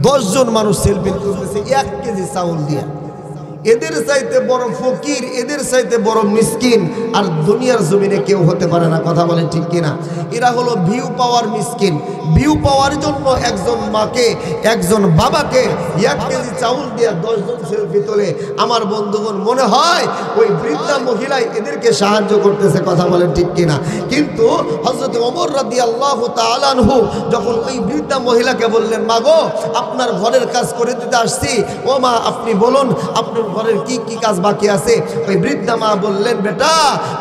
10 জন মানুষ সেলফি তুলতেছে 1 কেজি চাউল দিয়ে। এদের চাইতে বড় ফকির, এদের চাইতে বড় মিসকিন আর দুনিয়ার জমিনে কেউ হতে পারে না। কথা বলেন ঠিক কিনা? এরা হলো ভিউ পাওয়ার মিসকিন। ভিউ পাওয়ার জন্য একজন মাকে, একজন বাবাকে 1 কেজি চাউল দিয়ে 10 জন সেলফি তোলে। আমার বন্ধুগণ, মনে হয় ওই বৃদ্ধা মহিলাই এদেরকে সাহায্য করতেছে। কথা বলেন ঠিক কিনা? কিন্তু হযরত ওমর রাদিয়াল্লাহু তাআলা আনহু যখন ওই বৃদ্ধা মহিলাকে বললেন, মা গো, আপনার ঘরের কাজ করে দিতে আসছি, ও মা আপনি বলুন আপনার ঘরের কি কাজ বাকি আছে। ওই বৃদ্ধা মা বললেন, বেটা,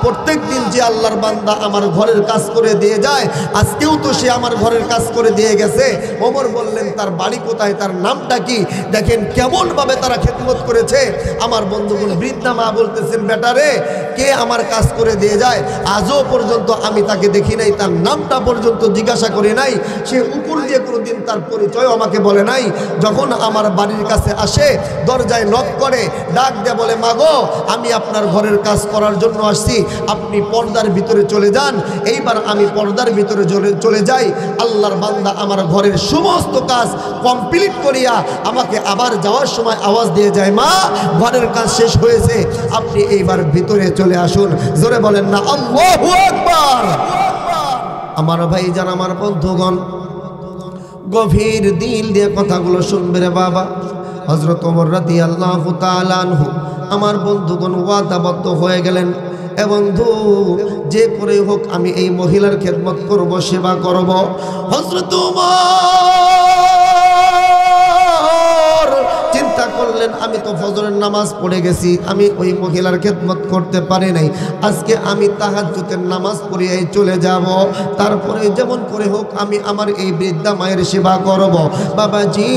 প্রত্যেক দিন যে আল্লাহর বান্দা আমার ঘরের কাজ করে দিয়ে যায়, আজকেও তো সে আমার ঘরের কাজ করে দিয়ে গেছে। ওমর বললেন, তার বাড়ি কোথায়, তার নামটা কি? দেখেন কেমন ভাবে তারা খেদমত করেছে। আমার বন্ধুগণ, বৃদ্ধা মা বলতেছেন, বেটা রে, কে আমার কাজ করে দিয়ে যায়, আজও পর্যন্ত আমি তাকে দেখি নাই, তার নামটা পর্যন্ত জিজ্ঞাসা করি নাই, সে উপর দিয়ে কোনোদিন তার পরিচয় আমাকে বলে নাই। যখন আমার বাড়ির কাছে আসে, দরজায় নক করে, ডাক দিয়ে বলে, মা গো, আমি আপনার ঘরের কাজ করার জন্য আসছি, আপনি পর্দার ভিতরে চলে যান। এইবার আমি পর্দার ভিতরে চলে যাই। আল্লাহর বান্দা আমার ঘরের সমস্ত কাজ কমপ্লিট করিয়া আমাকে আবার যাওয়ার সময় আওয়াজ দিয়ে যায়, মা, ঘরের কাজ শেষ হয়েছে, আপনি এইবার ভিতরে চলে আসুন। জোরে বলেন না আল্লাহু আকবার। আমার ভাই যান, আমার বন্ধুগণ, গভীর দিল দিয়ে কথাগুলো শুনবে রে বাবা। হযরত ওমর রাদিয়াল্লাহু তাআলা আনহু আমার বন্ধুগণ ওয়াদাবদ্ধ হয়ে গেলেন, এ বন্ধু যে করে হোক আমি এই মহিলার খেদমত করব, সেবা করব। হযরত ওমর চিন্তা করলেন আমি তো ফজরের নামাজ পড়ে গেছি, আমি ওই মহিলার খেদমত করতে পারি নাই, আজকে আমি তাহাজ্জুদের নামাজ পড়িয়াই চলে যাব, তারপরে যেমন করে হোক আমি আমার এই বৃদ্ধা মায়ের সেবা করব। বাবাজি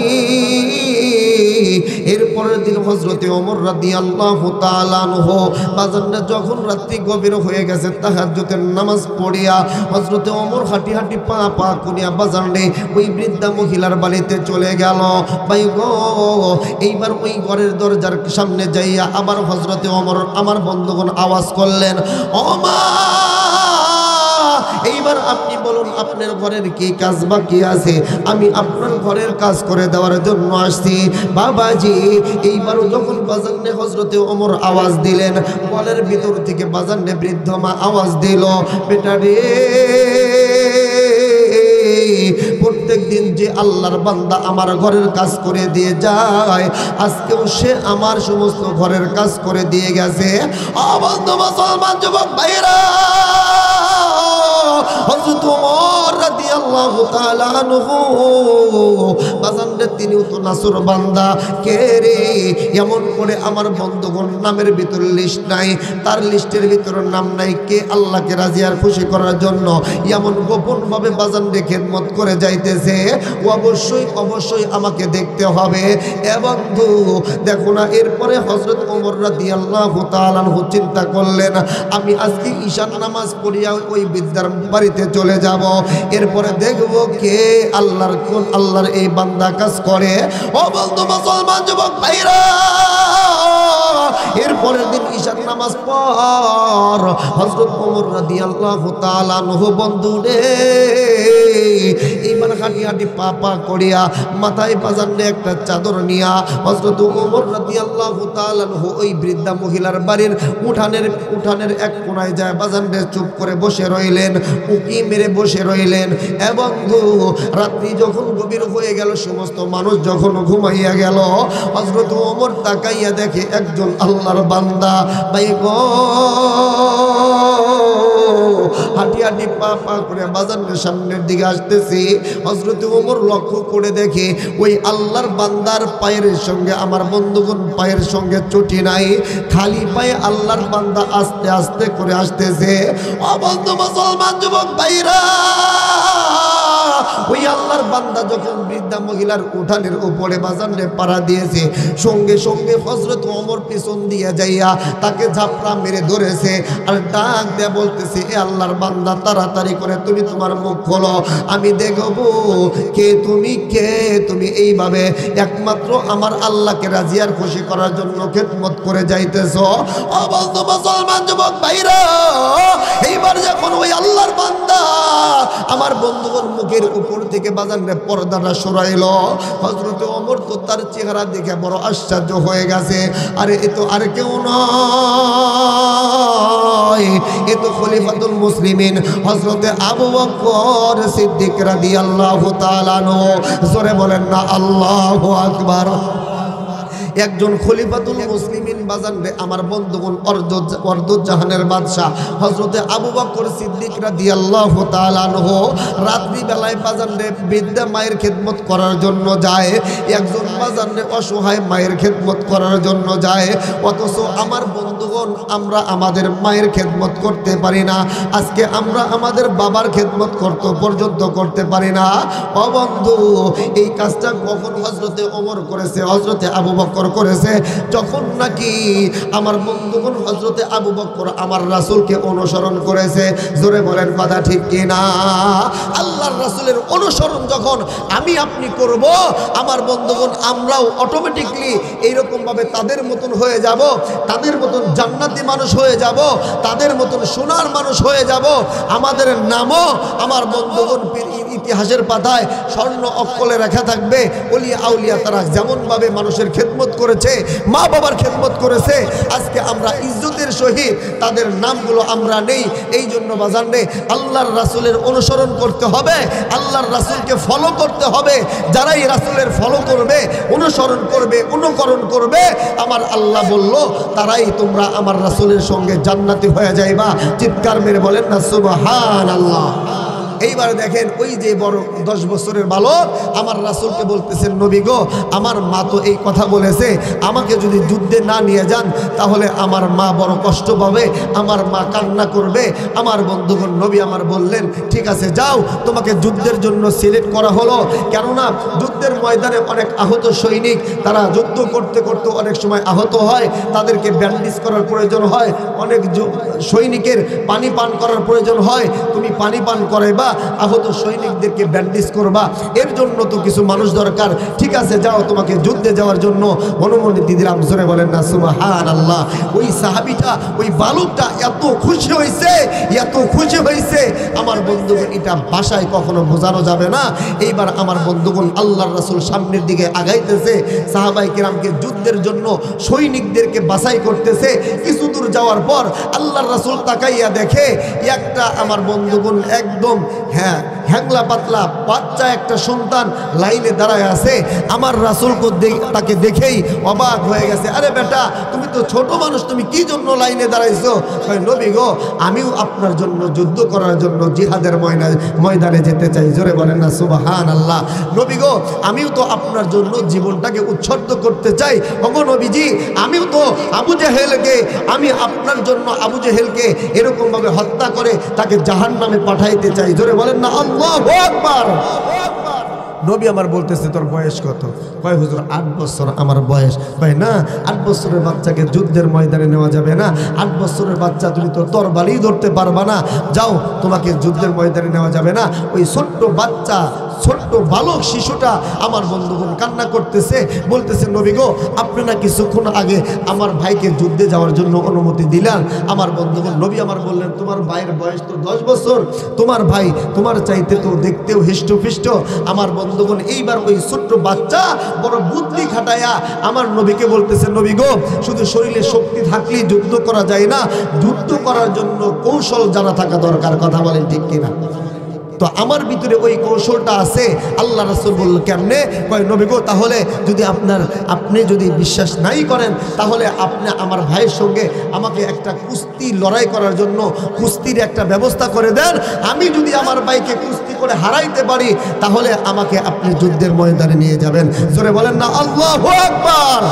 এরপরের দিন হযরতে ওমর রাদিয়াল্লাহু তাআলা আনহু বাজারে যখন রাত্রি গভীর হয়ে গেছে তাহাজ্জুদের নামাজ পড়িয়া হযরতে ওমর হাঁটি হাঁটি পা পা করিয়া বাজারে ওই বৃদ্ধা মহিলার বাড়িতে চলে গেল। ভাই গো এইবার ওই ঘরের দরজার সামনে যাইয়া আবার হযরতে ওমর আমার বন্ধুগণ আওয়াজ করলেন, ও মা এইবার আপনি বলুন আপনার ঘরের কি কাজ বাকি আছে, আমি আপনার ঘরের কাজ করে দেওয়ার জন্য আসছি। বাবাজি এইবার যখন বাজারে হযরতে ওমর আওয়াজ দিলেন, ঘরের ভিতর থেকে বাজারে বৃদ্ধ মা আওয়াজ দিল, বেটা রে প্রত্যেক দিন যে আল্লাহর বান্দা আমার ঘরের কাজ করে দিয়ে যায়, আজকেও সে আমার সমস্ত ঘরের কাজ করে দিয়ে গেছে। বন্ধু মুসলমান যুবক ভাইরা, হযরত ওমর রাদিয়াল্লাহু তাআলা আনহু বাজারে তিনিও তো নাসর বান্দা, কে রে এমন করে আমার বন্ধুগণ নামের ভিতর লিস্ট নাই, তার লিস্টের ভিতর নাম নাই, কে আল্লাহকে রাজি আর খুশি করার জন্য এমন গোপন ভাবে বাজারে খেদমত করে যাইতেছে, অবশ্যই অবশ্যই আমাকে দেখতে হবে। এ বন্ধু দেখো না, এরপরে হযরত ওমর রাদিয়াল্লাহু তাআলা আনহু চিন্তা করলেন আমি আজকে ঈশার নামাজ পড়িয়া ওই বৃদ্ধার বাড়িতে চলে যাব, এরপরে দেখব কে আল্লাহর কোন আল্লাহর এই বান্দা কাজ করে। ও বন্ধু মুসলমান যুবক ভাইরা, এরপরের দিন ঈশার নামাজ পর হযরত ওমর রাদিয়াল্লাহু তাআলা আনহু বন্ধু রে এইবার হাঁটি হাঁটি পা পা করিয়া মাথায় বাজারে একটা চাদর নিয়া হযরত ওমর রাদিয়াল্লাহু তাআলা আনহু ওই বৃদ্ধা মহিলার বাড়ির উঠানের এক কোণায় যায় বাজারে চুপ করে বসে রইলেন, উকি মেরে বসে রইলেন। এ বন্ধু রাত্রি যখন গভীর হয়ে গেল, সমস্ত মানুষ যখন ঘুমাইয়া গেল, হযরত ওমর তাকাইয়া দেখে একজন আল্লাহর বান্দা ভাই গো হাঁটি হাঁটি পা পা করে বাজারের সামনের দিকে আসতেছি। হযরত ওমর লক্ষ্য করে দেখে ওই আল্লাহর বান্দার পায়ের সঙ্গে আমার বন্ধুগণ পায়ের সঙ্গে চটি নাই, খালি পায়ে আল্লাহর বান্দা আস্তে আস্তে করে আসতেছে। ও বন্ধু মুসলমান যুবক ভাইরা, ওই আল্লাহর বান্দা যখন বৃদ্ধা মহিলার উঠানের উপরে বাজারে পাড়া দিয়েছে, সঙ্গে সঙ্গে হযরত ওমর পিছন দিয়ে যাইয়া তাকে ঝাপড়া মেরে ধরেছে আর ডাক দিয়ে বলতেছে, এ আল্লাহর বান্দা তাড়াতাড়ি করে তুমি তোমার মুখ খোলো, আমি দেখব কে তুমি এইভাবে একমাত্র আমার আল্লাহকে রাজি আর খুশি করার জন্য খেদমত করে যাইতেছো। ও বন্ধু মুসলমান যুবক ভাইরা, এইবার যখন ওই আল্লাহর বান্দা আমার বন্ধুগণ মুখের উপর থেকে বাজারে পর্দাটা সরাইল, হযরত ওমর তো তার চেহারা দেখে বড় আশ্চর্য হয়ে গেছে, আরে এ তো আর কেউ নয়, এ তো খলিফাতুল মুসলিমিন হযরতে আবু বকর সিদ্দিক রাদিয়াল্লাহু তাআলা আনহু। জোরে বলেন না আল্লাহু আকবার। একজন খলিফাতুল মুসলিমিন বাজারে আমার বন্ধুগণ অর্ধজাহানের বাদশাহ হযরতে আবু বকর সিদ্দিক রাদিয়াল্লাহু তাআলা আনহু রাত্রি বেলায় বাজারে বৃদ্ধা মায়ের খেদমত করার জন্য যায়, একজন বাজারে অসহায় মায়ের খেদমত করার জন্য যায়, অথচ আমার বন্ধুগণ আমরা আমাদের মায়ের খেদমত করতে পারি না, আজকে আমরা আমাদের বাবার খেদমত পর্যন্ত করতে পারি না। ও বন্ধু এই কাজটা কখন হযরতে ওমর করেছে, হযরতে আবু বকর করেছে, যখন নাকি আমার বন্ধুগণ হযরতে আবু বকর আমার রাসূলকে অনুসরণ করেছে। জোরে বলেন কথা ঠিক কিনা? আল্লাহর রাসূলের অনুসরণ যখন আমি আপনি করব, আমার বন্ধুগণ আমরাও অটোমেটিকলি এইরকম ভাবে তাদের মতন হয়ে যাব, তাদের মতন জান্নাতি মানুষ হয়ে যাব, তাদের মতন সোনার মানুষ হয়ে যাব। আমাদের নামও আমার বন্ধুগণ ইতিহাসের পাতায় স্বর্ণ অক্ষরে লেখা থাকবে। ওলিয়া আউলিয়া তারা যেমন ভাবে মানুষের খেদমত খেদমত করেছে, মা বাবার খেদমত করেছে, আজকে আমরা ইজ্জতের সহিত তাদের নামগুলো আমরা নেই। এই জন্য বাজান রে, আল্লাহর রাসূলের অনুসরণ করতে হবে, আল্লাহর রাসূলকে ফলো করতে হবে। যারাই রাসূলের ফলো করবে, অনুসরণ করবে, অনুকরণ করবে, আমার আল্লাহ বলল তারাই তোমরা আমার রাসূলের সঙ্গে জান্নাতি হয়ে যাইবা। চিৎকার মেরে বলেন না সুবহানাল্লাহ। এইবার দেখেন ওই যে বড় 10 বছরের বালক আমার রাসূলকে বলতেছেন, নবী গো, আমার মা তো এই কথা বলেছে, আমাকে যদি যুদ্ধে না নিয়ে যান তাহলে আমার মা বড় কষ্ট পাবে, আমার মা কান্না করবে। আমার বন্ধুগণ, নবী আমার বললেন, ঠিক আছে যাও, তোমাকে যুদ্ধের জন্য সিলেক্ট করা হলো। কেননা যুদ্ধের ময়দানে অনেক আহত সৈনিক, তারা যুদ্ধ করতে করতে অনেক সময় আহত হয়, তাদেরকে ব্যান্ডেজ করার প্রয়োজন হয়, অনেক সৈনিকের পানি পান করার প্রয়োজন হয়। তুমি পানি পান করাইবা, আহত সৈনিকদেরকে ব্যান্ডেজ করবা, এর জন্য তো কিছু মানুষ দরকার। ঠিক আছে যাও, তোমাকে যুদ্ধে যাওয়ার জন্য অনুমতি দিলাম। জোরে বলেন না সুবহানাল্লাহ। ওই সাহাবীটা, ওই বালকটা এত খুশি হয়েছে, এত খুশি হয়েছে, আমার বন্ধুগণ এটা ভাষায় কখনো বোঝানো যাবে না। এইবার আমার বন্ধুগণ, আল্লাহর রাসূল সামনের দিকে আগাইতেছে, সাহাবায়ে কিরামকে যুদ্ধের জন্য সৈনিকদেরকে বাছাই করতেছে। কিছু দূর যাওয়ার পর আল্লাহর রাসূল তাকাইয়া দেখে একটা, আমার বন্ধুগণ, একদম হ্যাংলা পাতলা বাচ্চা একটা সন্তান লাইনে দাঁড়ায় আছে। আমার রাসূলকে তাকে দেখেই অবাক হয়ে গেছে। আরে বেটা, তুমি তো ছোট মানুষ, তুমি কি জন্য লাইনে দাঁড়াইছো? নবী গো, আমিও আপনার জন্য যুদ্ধ করার জন্য জিহাদের ময়দানে যেতে চাই। জোরে বলেন না সুবহানাল্লাহ। নবী গো, আমিও তো আপনার জন্য জীবনটাকে উৎসর্গ করতে চাই। ওগো নবীজি, আমিও তো আবু জেহেলকে, আমি আপনার জন্য আবু জেহেলকে এরকমভাবে হত্যা করে তাকে জাহান্নামে পাঠাইতে চাই। জোরে বলেন না আল্লাহু আকবার। নবী আমার বলতেছে, তোর বয়স কত? কয় হুজুর 8 বছর আমার বয়স। কয় না, 8 বছরের বাচ্চাকে যুদ্ধের ময়দানে নেওয়া যাবে না। 8 বছরের বাচ্চা, তুমি তো তরবারি ধরতে পারবা না, যাও, তোমাকে যুদ্ধের ময়দানে নেওয়া যাবে না। ওই ছোট্ট বাচ্চা, ছোট্ট বালক শিশুটা আমার বন্ধুগণ কান্না করতেছে, বলতেছে, নবী গো, আপনি না কিছুক্ষণ আগে আমার ভাইকে যুদ্ধে যাওয়ার জন্য অনুমতি দিলেন। আমার বন্ধুগণ, নবী আমার বললেন, তোমার ভাইয়ের বয়স তো 10 বছর, তোমার ভাই তোমার চাইতে তো দেখতেও হিষ্টপিষ্ট। আমার বন্ধুগণ, এইবার ওই ছোট্ট বাচ্চা বড় বুদ্ধি খাটায়া আমার নবীকে বলতেছে, নবী গো, শুধু শরীরে শক্তি থাকলেই যুদ্ধ করা যায় না, যুদ্ধ করার জন্য কৌশল জানা থাকা দরকার। কথা বলেন ঠিক কিনা? তো আমার ভিতরে ওই কৌশলটা আছে। আল্লাহ রাসূল বলল, কেমনে? কয়, নবী গো, তাহলে যদি আপনি যদি বিশ্বাস নাই করেন, তাহলে আপনি আমার ভাইয়ের সঙ্গে আমাকে একটা কুস্তি লড়াই করার জন্য কুস্তির একটা ব্যবস্থা করে দেন। আমি যদি আমার ভাইকে কুস্তি করে হারাইতে পারি, তাহলে আমাকে আপনি যুদ্ধের ময়দানে নিয়ে যাবেন। জোরে বলেন না আল্লাহু আকবার।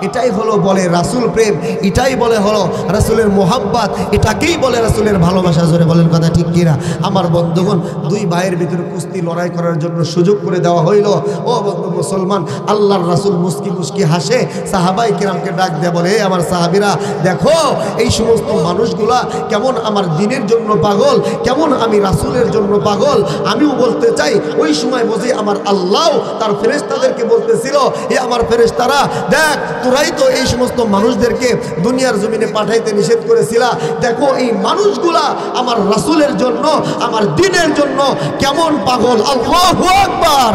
এটাই হলো বলে রাসূল প্রেম, এটাই বলে হলো রাসূলের মোহাব্বত, এটাকেই বলে রাসূলের ভালোবাসা। জোরে বলেন কথা ঠিক কিনা? আমার বন্ধুগণ, দুই ভাইয়ের ভিতরে কুস্তি লড়াই করার জন্য সুযোগ করে দেওয়া হইল। ও বন্ধু মুসলমান, আল্লাহর রাসূল মুস্কি মুস্কি হাসে, সাহাবায়ে কিরামকে ডাক দেয়া বলে, আমার সাহাবীরা দেখো, এই সমস্ত মানুষগুলা কেমন আমার দ্বীনের জন্য পাগল, কেমন আমি রাসূলের জন্য পাগল। আমিও বলতে চাই, ওই সময় বুঝি আমার আল্লাহ তার ফেরেশতাদেরকে বলতেছিল, এ আমার ফেরেশতারা, দেখ, তোরাই তো এই সমস্ত মানুষদেরকে দুনিয়ার জমিনে পাঠাইতে নিষেধ করেছিলা, দেখো এই মানুষগুলা আমার রাসূলের জন্য, আমার দ্বীনের জন্য কেমন পাগল। আল্লাহু আকবার।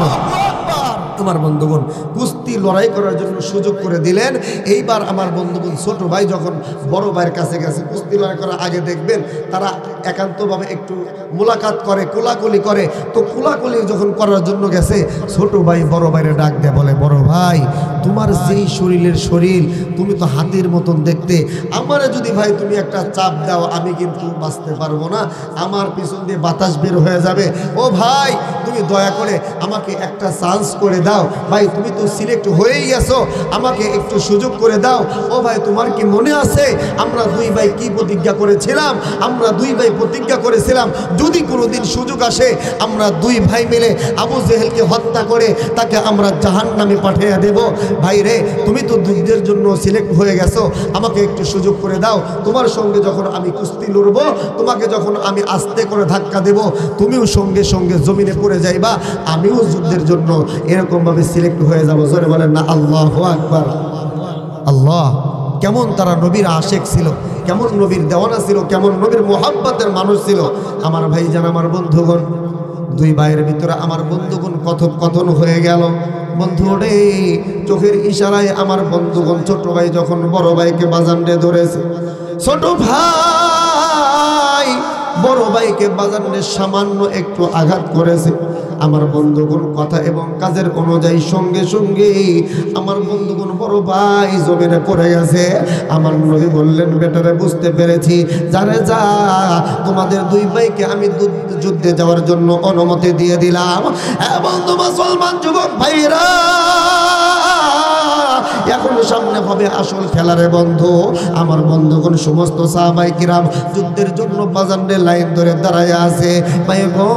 আমার বন্ধুগণ, কুস্তি লড়াই করার জন্য সুযোগ করে দিলেন। এইবার আমার বন্ধুগণ, ছোট ভাই যখন বড় ভাইয়ের কাছে গেছে, কুস্তি লড়াই করার আগে দেখবেন তারা একান্তভাবে একটু মোলাকাত করে, কোলাকুলি করে। তো কোলাকুলি যখন করার জন্য গেছে, ছোট ভাই বড় ভাইরে ডাক দেয়, বলে, বড় ভাই, তোমার যেই শরীরের শরীর, তুমি তো হাতির মতন দেখতে, আমারে যদি ভাই তুমি একটা চাপ দাও, আমি কিন্তু বাঁচতে পারবো না, আমার পিছন দিয়ে বাতাস বের হয়ে যাবে। ও ভাই, তুমি দয়া করে আমাকে একটা চান্স করে দাও। ভাই, তুমি তো সিলেক্ট হয়েই গেছো, আমাকে একটু সুযোগ করে দাও। ও ভাই, তোমার কি মনে আছে আমরা দুই ভাই কি প্রতিজ্ঞা করেছিলাম? আমরা দুই ভাই প্রতিজ্ঞা করেছিলাম, যদি কোনোদিন সুযোগ আসে, আমরা দুই ভাই মিলে আবু জেহেলকে হত্যা করে তাকে আমরা জাহান্নামে পাঠিয়ে দেব। ভাই রে, তুমি তো যুদ্ধের জন্য সিলেক্ট হয়ে গেছো, আমাকে একটু সুযোগ করে দাও। তোমার সঙ্গে যখন আমি কুস্তি লড়বো, তোমাকে যখন আমি আস্তে করে ধাক্কা দেব, তুমিও সঙ্গে সঙ্গে জমিনে পড়ে যাইবা, আমিও যুদ্ধের জন্য এরকমভাবে সিলেক্ট হয়ে যাব। জোরে বলেন না আল্লাহু আকবার। আল্লাহ, কেমন তারা নবীর আশেক ছিল, কেমন নবীর দেওয়ানা ছিল, কেমন নবীর মোহাব্বতের মানুষ ছিল। আমার ভাই জান, আমার বন্ধুগণ, দুই ভাইয়ের ভিতরে আমার বন্ধুগণ কথোপকথন হয়ে গেল। বন্ধু রে, চোখের ইশারায় আমার বন্ধুগণ ছোট ভাই যখন বড় ভাইকে বাজানে ধরেছে, ছোট ভাই বড় ভাইকে বাজানে সামান্য একটু আঘাত করেছে। আমার বন্ধুগণ কথা এবং কাজের অনুযায়ী সঙ্গে সঙ্গে আমার বন্ধুগণ বড় ভাই জমিনে পড়ে গেছে। আমার নবী বললেন, বেটারে বুঝতে পেরেছি, জানে যা, তোমাদের দুই ভাইকে আমি যুদ্ধে যাওয়ার জন্য অনুমতি দিয়ে দিলাম। বন্ধু মুসলমান যুবক ভাইরা, এখন সামনে হবে আসল খেলারে বন্ধু। আমার বন্ধুগণ সমস্ত সাহাবায়ে কিরাম যুদ্ধের জন্য বাজারে লাইন ধরে দাঁড়ায় আছে। ভাই গো,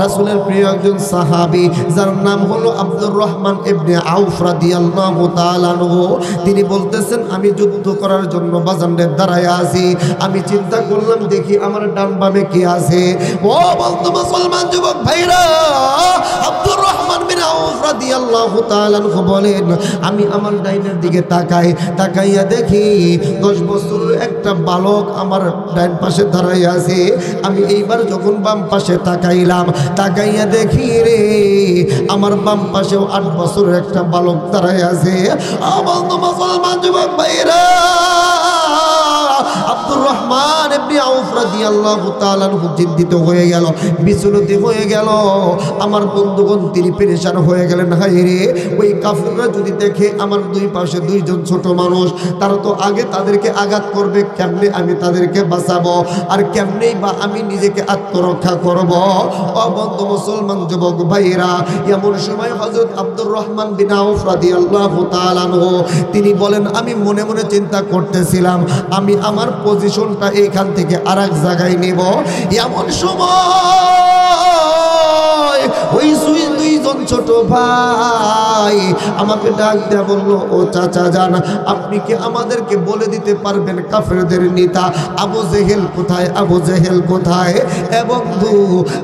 রাসূলের প্রিয় একজন সাহাবী যার নাম হলো আব্দুর রহমান ইবনে আউফ রাদিয়াল্লাহু তাআলা আনহু, তিনি বলতেছেন, আমি যুদ্ধ করার জন্য বাজারে দাঁড়ায় আছি। আমি চিন্তা করলাম দেখি আমার ডান বামে কি আছে। ও বন্ধু মুসলমান যুবক ভাইরা, আব্দুর রহমান বিন আউফ রাদিয়াল্লাহু তাআলা আনহু বলেন, আমি আমার ডাইনের দিকে তাকাইয়া দেখি 10 বছরের একটা বালক আমার ডাইন পাশে দাঁড়াইয়া আছে। আমি এইবার যখন বাম পাশে তাকাইয়া দেখি রে, আমার বাম পাশেও 8 বছরের একটা বালক দাঁড়াইয়া আছে। বন্ধু মুসলমান যুবক ভাইরা, আব্দুর রহমান ইবনে আউফ রাদিয়াল্লাহু তাআলা আনহু চিন্তিত হয়ে গেল, বিচলিত হয়ে গেল। আমার বন্ধুগণ তিনি পেরেশান হয়ে গেলেন, হায় রে, ওই কাফিররা যদি দেখে আমার দুই পাশে দুইজন ছোট মানুষ, তারা তো আগে তাদেরকে আঘাত করবে, কেমনে আমি তাদেরকে বাঁচাবো, আর কেমনেই বা আমি নিজেকে আত্মরক্ষা করব। ও বন্ধু মুসলমান যুবক ভাইরা, এমন সময় হযরত আব্দুর রহমান বিন আউফ রাদিয়াল্লাহু তাআলা আনহু তিনি বলেন, আমি মনে মনে চিন্তা করতেছিলাম আমি আমার পজিশনটা এইখান থেকে আরেক জায়গায় নেব। এমন সময় ওই দুইজন ছোট ভাই আমাকে ডাক দেয়া বললো, ও চাচা যান, আপনি কি আমাদেরকে বলে দিতে পারবেন কাফেরদের নেতা আবু জেহেল কোথায়? আবু জেহেল কোথায়? বন্ধু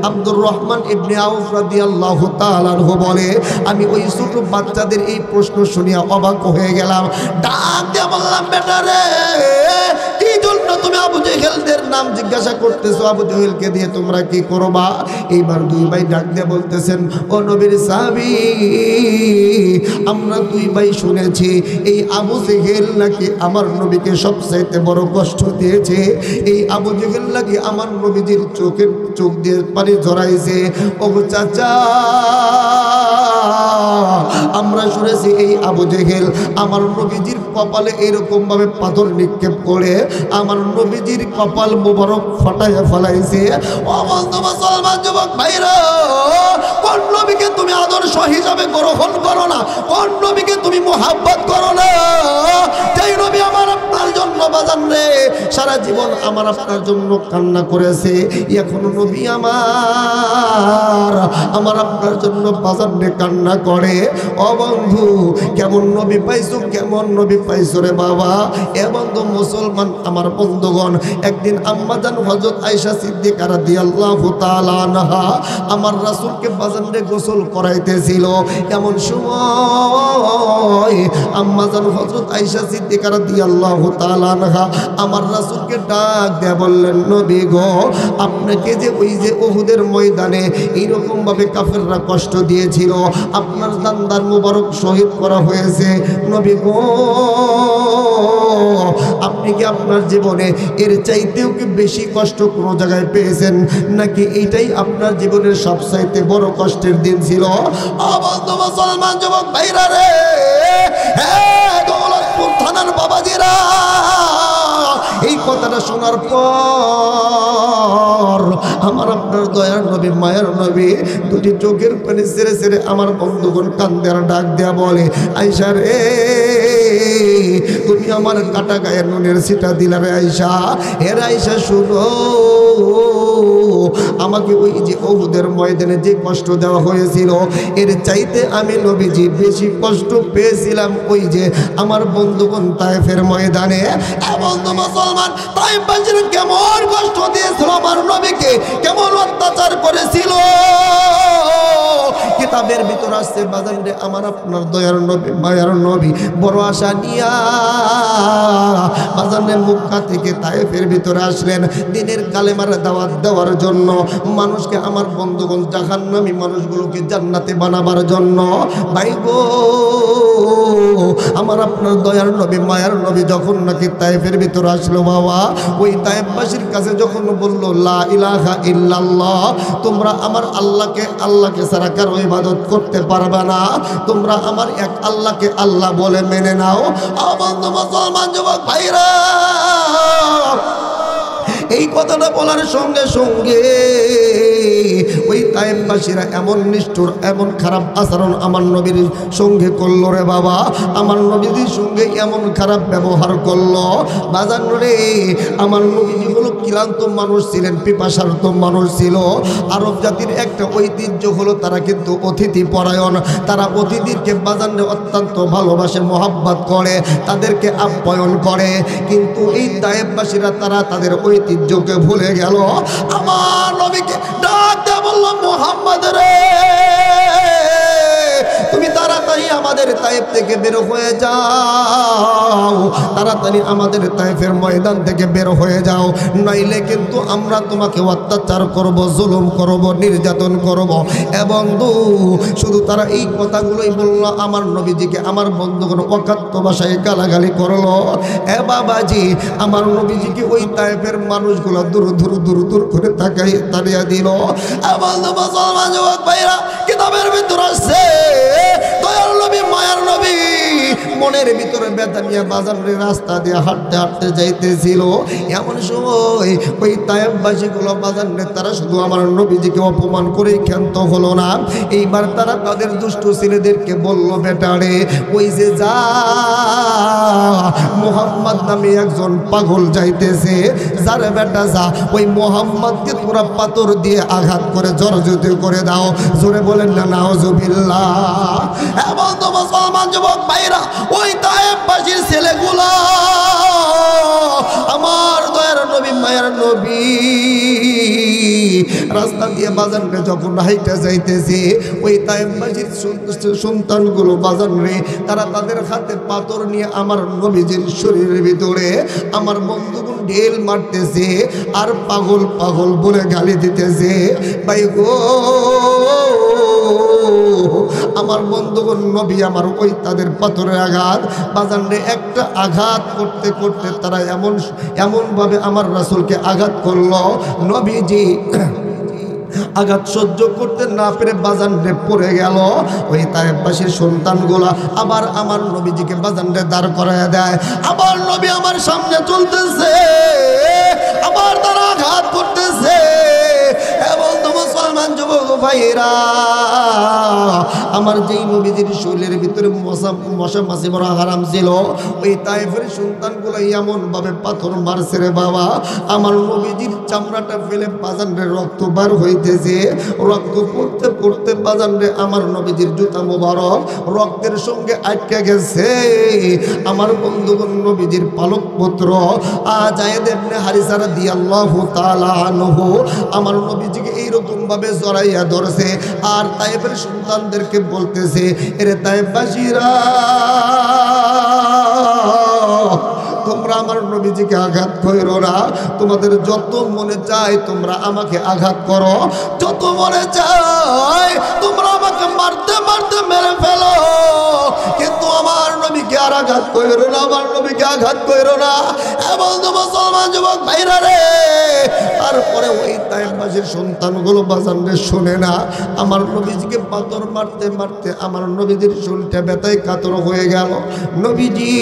আব্দুর রহমান ইবনে আউফ রাদিয়াল্লাহু তাআলা আনহু বলে, আমি ওই ছোট বাচ্চাদের এই প্রশ্ন শুনিয়া অবাক হয়ে গেলাম। ডাক দেয়া বললাম, বেটা রে, কি জন্য তুমি আবু জেহেলদের নাম জিজ্ঞাসা করতেছো? আবু জেহেলকে দিয়ে তোমরা কি করবা? এইবার দুই ভাই ডাক দিয়ে বলতেছেন, ও নবীর সাহাবী, আমরা দুই ভাই শুনেছি এই আবু জেহেল নাকি আমার নবীকে সবচাইতে বড় কষ্ট দিয়েছে। এই আবু জেহেল নাকি আমার নবীজির চোখ দিয়ে পানি ঝরাইছে। ও চাচা, আমরা শুনেছি এই আবু জেহেল আমার নবীজির কপালে এরকম ভাবে পাথর নিক্ষেপ করে আমার নবীজির কপাল মোবারক ফাটাইয়া ফেলাইছে। ও বন্ধু মুসলমান যুবক ভাইরা, কোন নবীকে তুমি আদর্শ হিসাবে গ্রহণ করো না? কোন নবীকে তুমি মুহাব্বত করো না? যেই নবী আমার আপনার জন্য বাজান রে সারা জীবন আমার আপনার জন্য কান্না করেছে, এখনো নবী আমার আপনার জন্য বাজান রে কান্না করে। ও বন্ধু, কেমন নবী পাইছো, কেমন নবী পাইছো রে বাবা। এ বন্ধু মুসলমান আমার বন্ধুগণ, একদিন আম্মাজান হযরত আয়েশা সিদ্দিকা রাদিয়াল্লাহু তাআলা আনহা আমার রাসূলকে বাজান রে গোসল করাইতেছিল। এমন সময় আম্মাজান হযরত আয়েশা সিদ্দিকা রাদিয়াল্লাহু তাআলা আনহা আমার রাসূলকে ডাক দিয়ে বললেন, নবী গো, আপনাকে যে ওই যে উহুদের ময়দানে এইরকম ভাবে কাফেররা কষ্ট দিয়েছিল, আপনার দান্দার মুবারক শহীদ করা হয়েছে। নবী গো, আপনি কি আপনার জীবনে এর চাইতেও কি বেশি কষ্ট কোনো জায়গায় পেয়েছেন, নাকি এইটাই আপনার জীবনের সবচাইতে বড় কষ্টের দিন ছিল? বন্ধু মুসলমান যুবক ভাইরা রে, হ্যাঁ দৌলতপুর থানার বাবাজিরা, এই কথাটা শোনার পর আমার আপনার দয়ার নবী মায়ের নবী দুটি চোখের পানি ছেড়ে ছেড়ে আমার বন্ধুগণ কান্দের ডাক দেয়া বলে, আয়েশা রে, তুমি আমার কাটা গায়ের নুনের ছিটা দিলা রে আয়েশা। এর আয়েশা শুনো, আমাকে ওই যে উহুদের ময়দানে যে কষ্ট দেওয়া হয়েছিল, এর চাইতে আমি নবীজি বেশি কষ্ট পেয়েছিলাম ওই যে আমার বন্ধুগণ তায়েফের ময়দানে। বন্ধু মুসলমান, তায়েফবাসীরা কেমন কষ্ট দিয়েছিল আমার নবীকে, কেমন অত্যাচার করেছিল। কিতাবের ভিতর আসছে বাজান রে আমার আপনার দয়ার নবী মায়ার নবী বড় আশা নিয়া বাজান রে মক্কা থেকে তায়েফের ভিতরে আসলেন দিনের কালেমার দাওয়াত দেওয়ার জন্য, মানুষকে আমার বন্ধুগণ জাহান্নামী মানুষগুলোকে জান্নাতে বানাবার জন্য। ভাই গো আমার আপনার দয়ার নবী মায়ার নবী যখন নাকি তায়েফের ভিতরে আসলো বাবা, ওই তায়েফবাসীর কাছে যখন বলল লা ইলাহা ইল্লাল্লাহ, তোমরা আমার আল্লাহকে ছাড়া কারো ইবাদত করতে পারবে না, তোমরা আমার এক আল্লাহকে আল্লাহ বলে মেনে নাও। আমার মুসলমান যুবক ভাইরা, এই কথাটা বলার সঙ্গে সঙ্গে ওই তায়েফবাসীরা এমন নিষ্ঠুর এমন খারাপ আচরণ আমার নবীর সঙ্গে করলো রে বাবা, আমার নবীর সঙ্গে এমন খারাপ ব্যবহার করলো বাজান রে। আমার নবীজি হলো ক্লান্ত মানুষ ছিলেন, পিপাসার্ত মানুষ ছিল। আরব জাতির একটা ঐতিহ্য হলো তারা কিন্তু অতিথি পরায়ণ, তারা অতিথিকে বাজান রে অত্যন্ত ভালোবাসে, মহাব্বত করে, তাদেরকে আপ্যায়ন করে। কিন্তু এই তায়েফবাসীরা তারা তাদের ঐতিহ্যকে ভুলে গেল। আমার নবীকে ডাক দিয়ে বলল মুহাম্মদ রে, তুমি তাড়াতাড়ি আমাদের তায়েফ থেকে বের হয়ে যাও, তাড়াতাড়ি আমাদের তায়েফের ময়দান থেকে বের হয়ে যাও, নইলে কিন্তু আমরা তোমাকে অত্যাচার করব, জুলুম করব, নির্যাতন করব। এবং শুধু তারা এই কথাগুলোই বলল, আমার নবীজিকে আমার বন্ধুগণ অকাত্য ভাষায় গালাগালি করলো। এ বাবাজি, আমার নবীজিকে ওই তায়েফের মানুষগুলো দূর দূর দূর দূর করে তাড়িয়ে দিল। এবং মুসলমান যুবক ভাইরা, কিতাবের ভিতর আসছে দয়াল নবী মায়ার নবী মনের ভিতরে ব্যথা নিয়ে বাজারের রাস্তা দিয়ে হাঁটতে হাঁটতে যাইতেছিল। এমন সময় ওই তায়েফবাসীগুলো বাজারে তারা শুধু আমার নবীজিকে অপমান করে ক্ষান্ত হলো না, এইবার তারা তাদের দুষ্ট ছেলেদেরকে বলল, বেটারে ওই যে যা মুহাম্মদ নামে একজন পাগল যাইতেছে, যার বেটা যা ওই মুহাম্মদকে তোরা পাথর দিয়ে আঘাত করে জর্জরিত করে দাও। জোরে বলেন না নাউজুবিল্লাহ। এবং তো মুসলমান যুবক ভাইরা, ওই তায়েফবাসীর ছেলেগুলা আমার দয়ার নবী মায়ের নবী রাস্তা দিয়ে বাজারে যখন হাইটা যাইতেছে, ওই তায়েফবাসীর সন্তানগুলো বাজারে তারা তাদের হাতে পাথর নিয়ে আমার নবীজির শরীরের ভিতরে আমার বন্ধুগুলো ঢেল মারতেছে আর পাগল পাগল বলে গালি দিতেছে। ভাই গো আমার বন্ধুগণ, নবী আমার ওই তাদের পাথরের আঘাত বাজারে একটা আঘাত করতে করতে তারা এমনভাবে আমার রাসূলকে আঘাত করলো, নবীজি আঘাত সহ্য করতে না পেরে বাজারে পড়ে গেল। ওই তায়েফবাসীর সন্তানগুলা আবার আমার নবীজিকে বাজারে দাঁড় করায় দেয়। আবার নবী আমার সামনে চলতেছে, আবার তারা আঘাত করতেছে। এবং মুসলমান যুবক ভাইরা, আমার যেই নবীজির শরীরের ভিতরে মশা মাছি বড় হারাম ছিল, ওই তায়েফের সন্তানগুলো এমনভাবে পাথর মারছে রে বাবা, আমার নবীজির চামড়াটা ফেলে বাজারে রক্ত বার হইতেছে। রক্ত পড়তে পড়তে বাজারে আমার নবীজির জুতা মোবারক রক্তের সঙ্গে আটকে গেছে। আমার বন্ধুগণ, নবীজির পালক পুত্র যায়েদ ইবনে হারিসা রাদিয়াল্লাহু তাআলা আনহু আমার নবীজিকে এইরকম ভাবে জড়াইয়া ধরছে আর তায়েফের সন্তানদেরকে বলতেছে, এরে তায়েফবাসীরা, তোমরা আমার নবীজিকে আঘাত করো না, তোমাদের যত মনে চায় তোমরা আমাকে আঘাত করো, যত মনে চায় তোমরা আমাকে মারতে মারতে মেরে ফেলো, কিন্তু আমার নবীকে আর আঘাত করো না, আমার নবীকে আঘাত করো না। এবং মুসলমান যুবক ভাইরা রে, তারপরে ওই তায়েফবাসীর সন্তানগুলো বাজারে শোনে না, আমার নবীজিকে পাথর মারতে মারতে আমার নবীজির শরীরটা ব্যথায় কাতর হয়ে গেল। নবীজি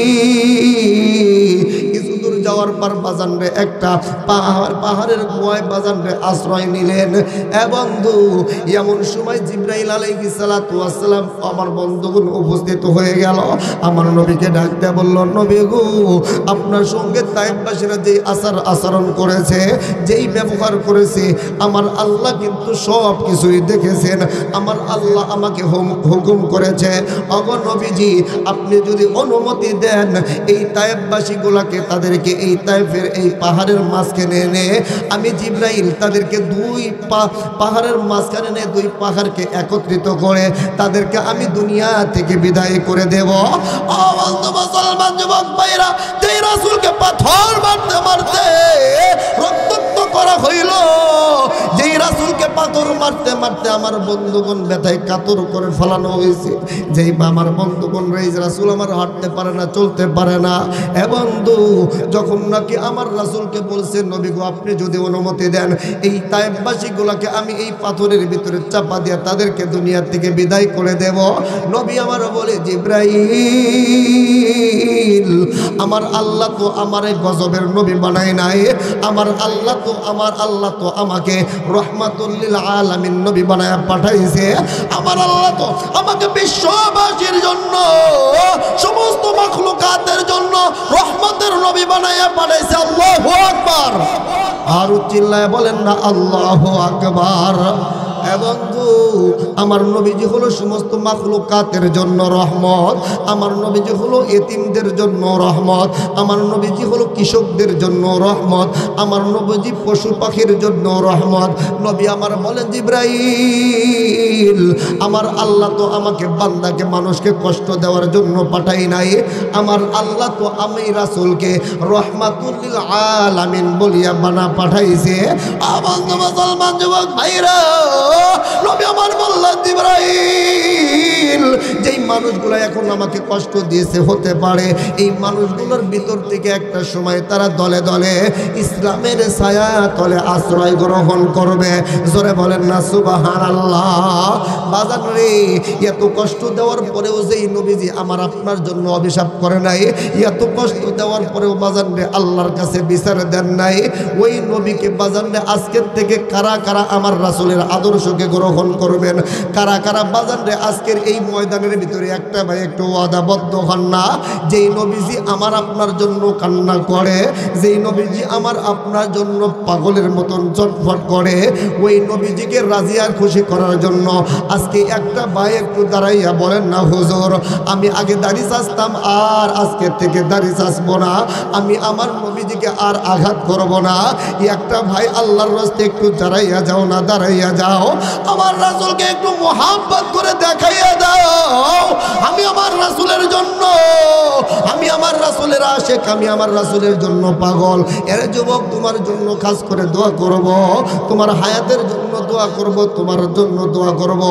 কিছু দূর যাওয়ার পর বাজারে একটা পাহাড়ের গুহায় বাজারে আশ্রয় নিলেন। বন্ধু, এমন সময় জিবরাইল আলাইহিস সালাতু ওয়াস সালাম আমার বন্ধুগণ উপস্থিত হয়ে গেল। আমার নবীকে ডাক দিয়ে বলল, নবী গো, আপনার সঙ্গে তায়েফবাসীরা যেই আচরণ করেছে, যেই ব্যবহার করেছে, আমার আল্লাহ কিন্তু সব কিছুই দেখেছেন। আমার আল্লাহ আমাকে হুকুম করেছে, ওগো নবীজি, আপনি যদি অনুমতি দেন এই তায়েফবাসীগুলোকে তাদেরকে এই তায়েফের এই পাহাড়ের মাঝখানে এনে আমি জিবরাইল তাদেরকে দুই পাহাড়ের মাঝখানে এনে দুই পাহাড়কে একত্রিত করে তাদেরকে আমি দুনিয়া থেকে বিদায় করে দেব। মুসলমান যুবক ভাইরা, যেই রাসূলকে পাথর মারতে মারতে রক্তাক্ত করা হইল, যেই রাসূলকে পাথর মারতে মারতে আমার বন্ধুগণ ব্যথায় কাতর করে ফেলানো হয়েছে, যেই আমার বন্ধুগণ এই রাসূল আমার হাঁটতে পারে না, চলতে পারে না, এ বন্ধু যখন নাকি আমার রাসূলকে বলছে নবী গো আপনি যদি অনুমতি দেন এই তায়েফবাসীগুলোকে আমি এই পাথরের ভিতরে চাপা দিয়ে তাদেরকে দুনিয়া থেকে বিদায় করে দেব। নবী আমার বলে জিবরাইল, আমার আল্লাহ তো আমারে গজবের নবী বানায় নাই, আমার আল্লাহ তো আমাকে রহমাতুল লিল আলামিন নবী বানায় পাঠাইছে। আমার আল্লাহ তো আমাকে বিশ্ববাসীর জন্য, সমস্ত মাখলুকাতের জন্য রহমতের নবী বানায় পাঠাইছে। আল্লাহু আকবার। আর চিল্লায় বলেন না আল্লাহু আকবার। বন্ধু আমার নবীজি হলো সমস্ত মাখলুকাতের জন্য রহমত, আমার নবীজি হলো এতিমদের জন্য রহমত, আমার নবীজি হলো কৃষকদের জন্য রহমত, আমার নবীজি পশু পাখির জন্য রহমত। নবী আমার বলেন জিবরাইল, আমার আল্লাহ তো আমাকে বান্দাকে মানুষকে কষ্ট দেওয়ার জন্য পাঠাই নাই, আমার আল্লাহ তো আমি রাসূলকে রহমাতুল লিল আলামিন বলিয়া বানা পাঠাইছে। বন্ধু মুসলমান যুবক ভাইরা, নবী আমার বললেন জিবরাইল, যেই মানুষগুলো এখন আমাকে কষ্ট দিয়েছে হতে পারে এই মানুষগুলোর ভিতর থেকে একটা সময় তারা দলে দলে ইসলামের ছায়া তলে আশ্রয় গ্রহণ করবে। জোরে বলেন না সুবহানাল্লাহ। বাজান রে, এত কষ্ট দেওয়ার পরেও যেই নবীজি আমার আপনার জন্য অভিশাপ করে নাই, এত কষ্ট দেওয়ার পরেও বাজান রে আল্লাহর কাছে বিচার দেন নাই, ওই নবীকে বাজান রে আজকের থেকে কারা কারা আমার রাসূলের আদর্শকে গ্রহণ করবেন, কারা কারা বাজান রে আজকের এই ময়দানের ভিতরে একটা ভাই একটু ওয়াদাবদ্ধ হন না, যেই নবীজি আমার আপনার জন্য কান্না করে, যেই নবীজি আমার আপনার জন্য পাগলের মতন চটফট করে, ওই নবীজিকে রাজি আর খুশি করার জন্য আজকে একটা ভাই একটু দাঁড়াইয়া বলেন না হুজুর আমি আগে দাড়ি চাচতাম আর আজকের থেকে দাড়ি চাচবো না, আমি আমার নবীজিকে আর আঘাত করব না। একটা ভাই আল্লাহর রাস্তায় একটু দাঁড়াইয়া যাও না, দাঁড়াইয়া যাও, আমার রাসূলকে একটু মোহাব্বত করে দেখাইয়া দাও। আমি আমার রাসূলের জন্য, আমি আমার রাসূলের আশিক, আমি আমার রাসূলের জন্য পাগল। এর যুবক তোমার জন্য খাস করে দোয়া করব, তোমার হায়াতের জন্য দোয়া করব, তোমার জন্য দোয়া করব।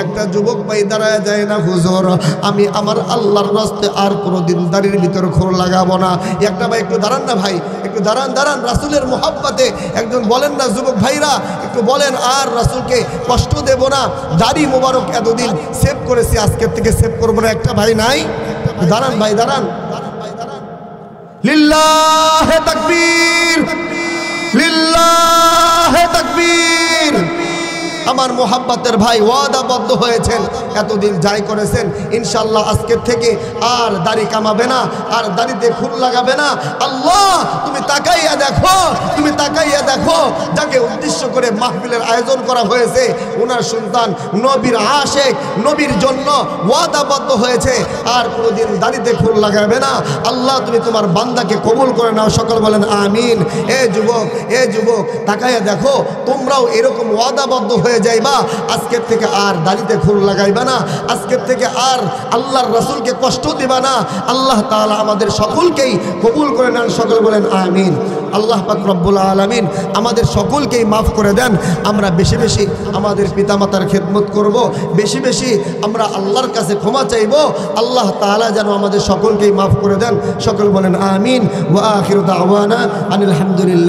একটা যুবক ভাই দাঁড়ায় যায় না হুজুর আমি আমার আল্লাহর রাস্তায় আর কোনোদিন দাড়ির ভিতর খোর লাগাবো না। একটা ভাই একটু দাঁড়ান না ভাই, একটু দাঁড়ান দাঁড়ান, রাসূলের মোহাব্বতে একজন বলেন না যুবক ভাইরা একটু বলেন আর রাসূলকে কষ্ট দেব না, দাড়ি মোবারক এতদিন সেভ করেছি আজকের থেকে সেভ করবো না। একটা ভাই নাই? দাঁড়ান ভাই দাঁড়ান। লিল্লাহে তাকবীর, লিল্লাহে তাকবীর। আমার মোহাব্বতের ভাই ওয়াদাবদ্ধ হয়েছেন, এতদিন যাই করেছেন ইনশাল্লাহ আজকের থেকে আর দাড়ি কামাবে না, আর দাড়িতে খুন লাগাবে না। আল্লাহ তুমি তাকাইয়া দেখো, তুমি তাকাইয়া দেখো, যাকে উদ্দেশ্য করে মাহফিলের আয়োজন করা হয়েছে ওনার সন্তান নবীর আশিক, নবীর জন্য ওয়াদাবদ্ধ হয়েছে আর কোনোদিন দাড়িতে খুন লাগাবে না। আল্লাহ তুমি তোমার বান্দাকে কবুল করে নাও, সকল বলেন আমিন। এ যুবক, এ যুবক তাকাইয়া দেখো, তোমরাও এরকম ওয়াদাবদ্ধ হয়ে যাইবা, আজকের থেকে আর দাড়িতে খুর লাগাইবা না, আজকের থেকে আর আল্লাহর রাসূলকে কষ্ট দিবা না। আল্লাহ তাআলা আমাদের সকলকেই কবুল করে নেন, সকল বলেন আমিন। আল্লাহ পাক রব্বুল আলামিন আমাদের সকলকেই মাফ করে দেন। আমরা বেশি বেশি আমাদের পিতামাতার খেদমত করব, বেশি বেশি আমরা আল্লাহর কাছে ক্ষমা চাইব। আল্লাহ তাআলা যেন আমাদের সকলকেই মাফ করে দেন, সকল বলেন আমিন। ওয়া আখিরু দাওয়ানা আনিল হামদুলিল্লাহ।